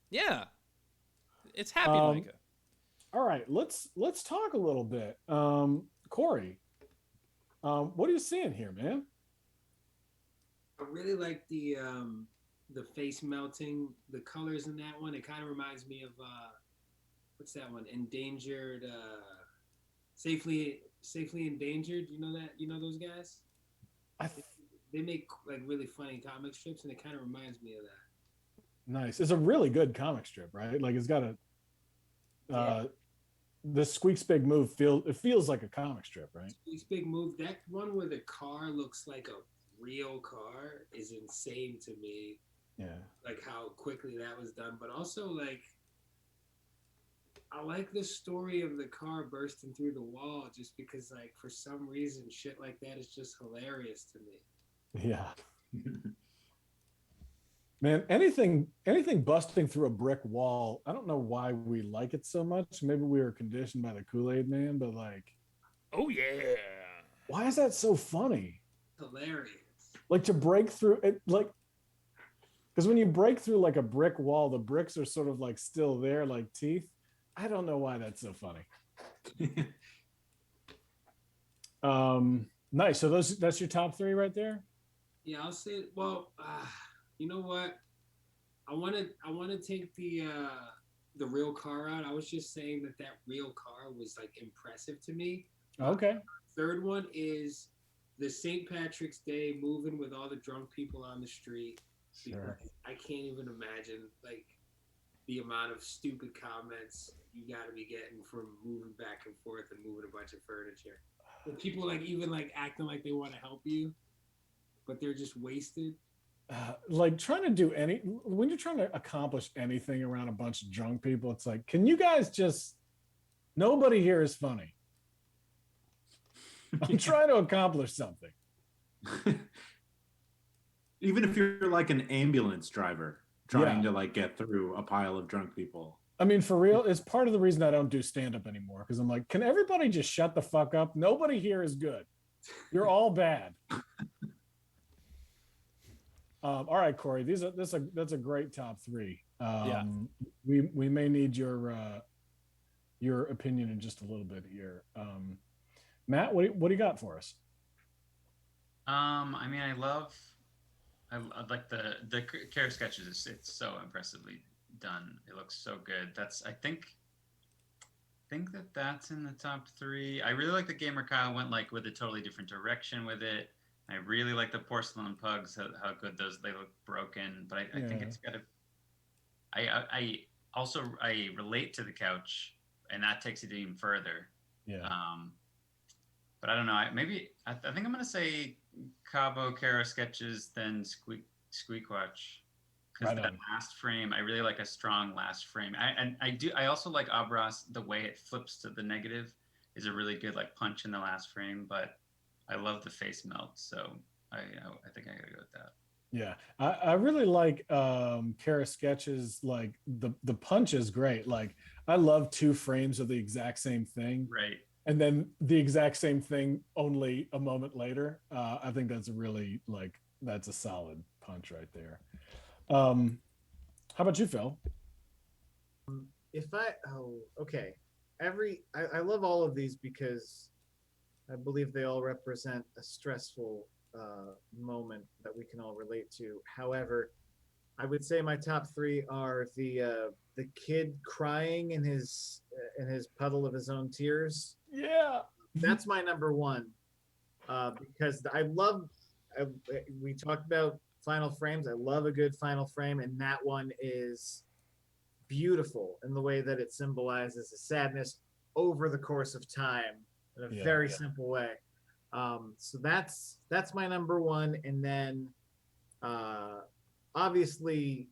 Yeah. It's happy, Micah. All right, let's talk a little bit. Corey, what are you seeing here, man? I really like the face melting, the colors in that one. It kind of reminds me of what's that one? Endangered, safely endangered. You know that? You know those guys? They make like really funny comic strips, and it kind of reminds me of that. Nice. It's a really good comic strip, right? Like it's got a the Squeak's Big Move feels like a comic strip, right? Squeak's Big Move. That one where the car looks like a real car is insane to me. Yeah. Like how quickly that was done, but also like I like the story of the car bursting through the wall just because like for some reason shit like that is just hilarious to me. Yeah. Man, anything busting through a brick wall, I don't know why we like it so much. Maybe we were conditioned by the Kool-Aid Man, but like, oh yeah. Why is that so funny? Hilarious. Like to break through it, like, because when you break through like a brick wall, the bricks are sort of like still there, like teeth. I don't know why that's so funny. Nice. So that's your top 3 right there? Yeah, I'll say. Well, you know what? I want to take the real car out. I was just saying that real car was like impressive to me. Okay. Third one is the St. Patrick's Day moving with all the drunk people on the street. Sure. I can't even imagine like the amount of stupid comments you got to be getting from moving back and forth and moving a bunch of furniture. And people like even like acting like they want to help you, but they're just wasted. Like trying to do when you're trying to accomplish anything around a bunch of drunk people, it's like, can you guys just, nobody here is funny. I'm trying to accomplish something. Even if you're like an ambulance driver trying to like get through a pile of drunk people. I mean, for real, it's part of the reason I don't do stand-up anymore, because I'm like, can everybody just shut the fuck up? Nobody here is good. You're all bad. All right, Corey, that's a great top three. We may need your opinion in just a little bit here. Matt, what do you got for us? I mean, I like the care sketches. It's so impressively done. It looks so good. I think that's in the top three. I really like the Gamer Kyle went like with a totally different direction with it. I really like the porcelain pugs, how good they look broken. But I think it's got to. I also relate to the couch, and that takes it even further. Yeah. But I don't know. I think I'm gonna say Cabo Cara sketches, then Squeakwatch. Because that last frame, I really like a strong last frame. I also like Abras. The way it flips to the negative is a really good like punch in the last frame. But I love the face melt, so I think I gotta go with that. Yeah, I really like Kara sketches. Like the punch is great. Like I love 2 frames of the exact same thing, right? And then the exact same thing only a moment later. I think that's that's a solid punch right there. How about you, Phil? Okay. I love all of these because I believe they all represent a stressful moment that we can all relate to. However, I would say my top 3 are the kid crying in his puddle of his own tears. Yeah, that's my number 1 because we talked about final frames. I love a good final frame, and that one is beautiful in the way that it symbolizes a sadness over the course of time in a very simple way. So that's my number 1, and then obviously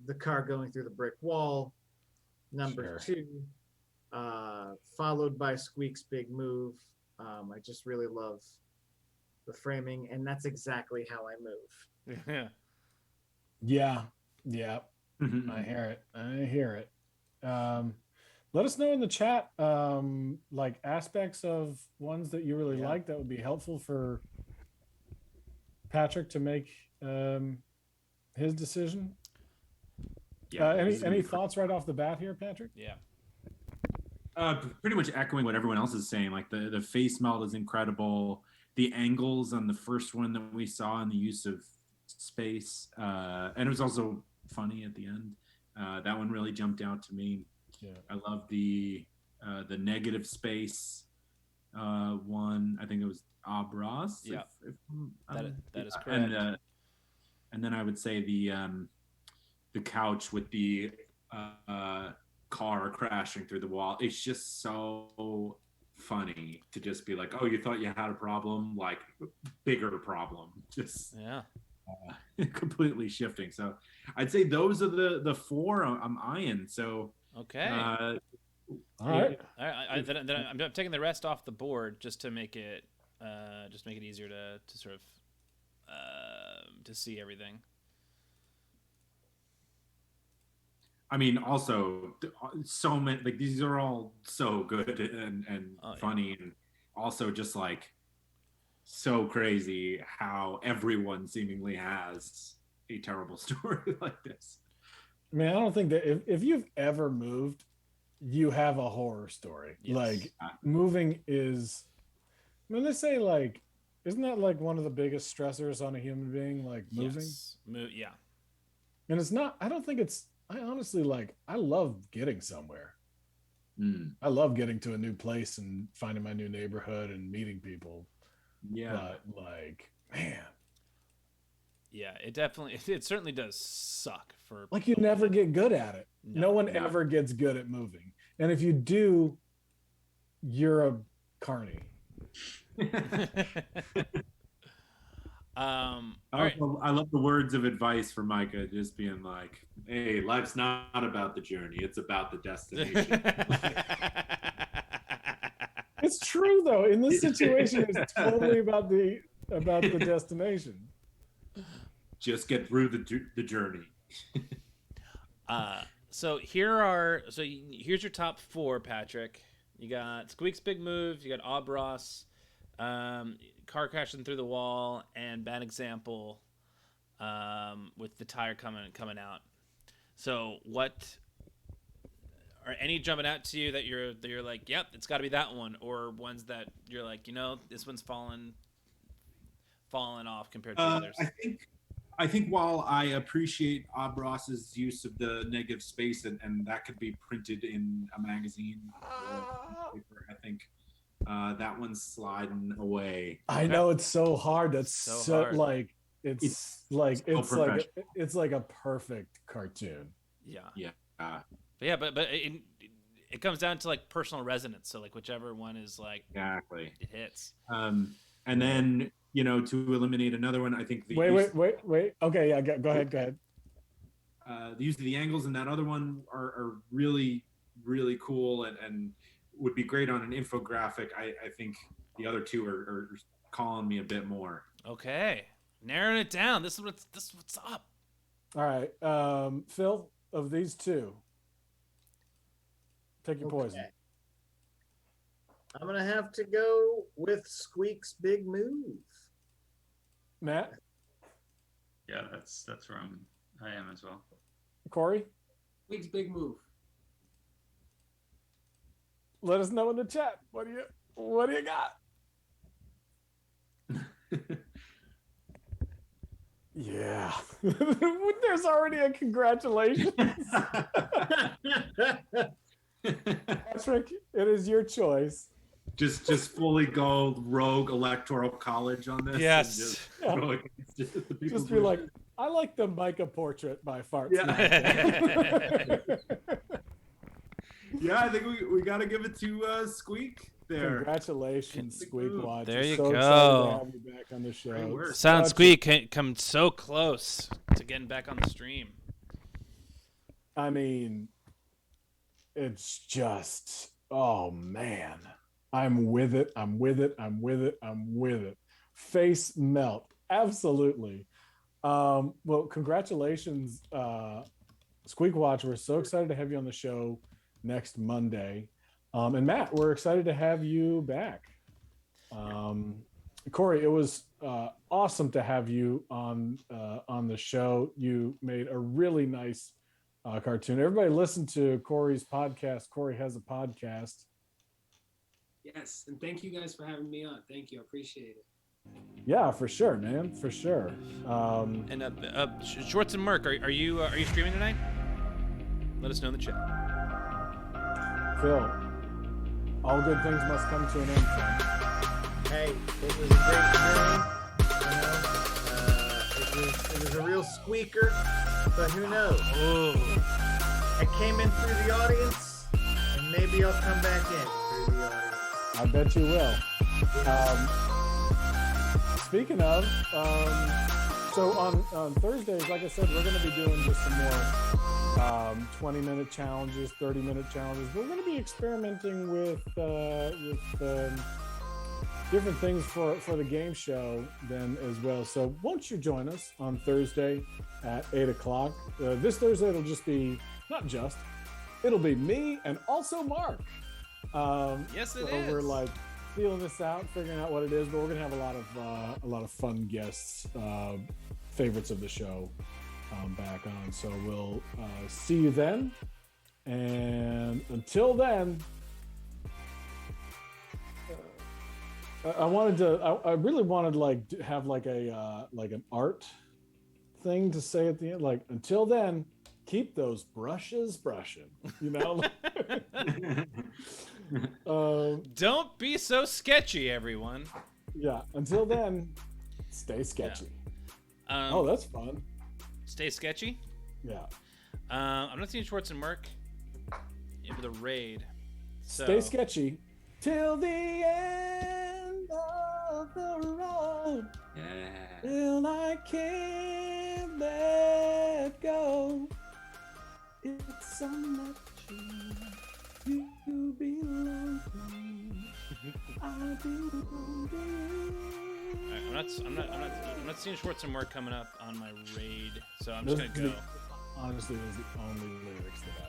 the car going through the brick wall, number 2, followed by Squeak's big move. I just really love the framing, and that's exactly how I move. Yeah. I hear it. Let us know in the chat like aspects of ones that you really like that would be helpful for Patrick to make his decision. Any thoughts right off the bat here, Patrick? Pretty much echoing what everyone else is saying. Like the face melt is incredible. The angles on the first one that we saw, and the use of space, and it was also funny at the end. That one really jumped out to me. I love the negative space one. I think it was Abras. That is correct. And then I would say the couch with the car crashing through the wall. It's just so funny to just be like, oh, you thought you had a problem, like bigger problem. Just completely shifting. So I'd say those are the 4 I'm eyeing. So okay. All right. Then I'm taking the rest off the board just to make it easier to sort of to see everything. I mean, also so many, like these are all so good and funny, and also just like so crazy how everyone seemingly has a terrible story like this. I mean, I don't think that if you've ever moved, you have a horror story. Yes. Like moving is, I mean, they say like, isn't that like one of the biggest stressors on a human being? Like moving. Yes. Yeah. And it's not. I don't think it's. I honestly I love getting somewhere. I love getting to a new place and finding my new neighborhood and meeting people. Yeah. But like, man. Yeah, it certainly does suck for like you never get good at it. No one ever gets good at moving. And if you do, you're a carny. I love the words of advice for Micah, just being like, hey, life's not about the journey, it's about the destination. It's true though. In this situation, it's totally about the destination. Just get through the journey. So here's your top 4, Patrick. You got Squeak's big move. You got Obros, car crashing through the wall, and bad example, with the tire coming out. So what are any jumping out to you that you're like, yep, it's got to be that one, or ones that you're like, this one's fallen off compared to the others? I think while I appreciate Abros's use of the negative space, and that could be printed in a magazine, I think that one's sliding away. I know it's so hard. That's so hard. Like it's like a perfect cartoon. Yeah. But it comes down to like personal resonance. So like whichever one is like exactly it hits. And then to eliminate another one, I think wait. Okay, yeah, go ahead. The use of the angles in that other one are really, really cool and would be great on an infographic. I think the other two are calling me a bit more. Okay, narrowing it down. This is what's up. All right, Phil, of these two, take your poison. I'm gonna have to go with Squeak's big move. Matt? Yeah, that's where I am as well. Corey? Squeak's big move. Let us know in the chat. What do you got? Yeah. There's already a congratulations. Patrick, it is your choice. Just fully go rogue electoral college on this. Yes. Just be like, I like the Micah portrait by Fart. Yeah. Yeah, I think we got to give it to Squeak there. Congratulations, Squeak Watch. There you so go. Excited to have you back on the show. Sound Squeak come so close to getting back on the stream. I mean, it's just, oh man. I'm with it. Face melt. Absolutely. Well, congratulations, Squeak Watch. We're so excited to have you on the show next Monday. And Matt, we're excited to have you back. Corey, it was awesome to have you on the show. You made a really nice cartoon. Everybody listen to Corey's podcast. Corey has a podcast. Yes, and thank you guys for having me on. Thank you, I appreciate it. Yeah, for sure, man, for sure. And Schwartz and Merck, are you streaming tonight? Let us know in the chat. Phil, all good things must come to an end, friend. Hey, it was a great journey. It was a real squeaker, but who knows? I came in through the audience, and maybe I'll come back in through the audience. I bet you will. Speaking of, so on Thursdays, like I said, we're going to be doing just some more 20-minute challenges, 30-minute challenges. We're going to be experimenting with different things for the game show then as well. So won't you join us on Thursday at 8 o'clock? This Thursday, it'll be me and also Mark. Yes, it so is. We're like feeling this out, figuring out what it is, but we're gonna have a lot of fun guests, favorites of the show, back on. So we'll see you then, and until then, I really wanted like to have like a like an art thing to say at the end, like until then, keep those brushes brushing, you know. Don't be so sketchy, everyone. Yeah, until then, stay sketchy. Yeah. That's fun. Stay sketchy? Yeah. I'm not seeing Schwartz and Merck into the raid. So. Stay sketchy till the end of the road. Yeah. Till I can't let go. It's so much you belong to me. I'm not seeing Schwartz and more coming up on my raid, so I'm just gonna go. Honestly, those are the only lyrics that I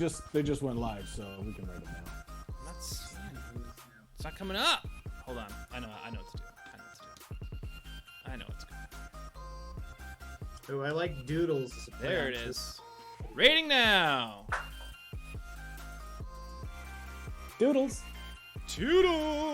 so they just went live, so we can write them now. I'm not seeing it. It's not coming up. Hold on. I know what to do. I know what's going. Oh, I like Doodles. There it is. Rating now. Doodles. Toodles.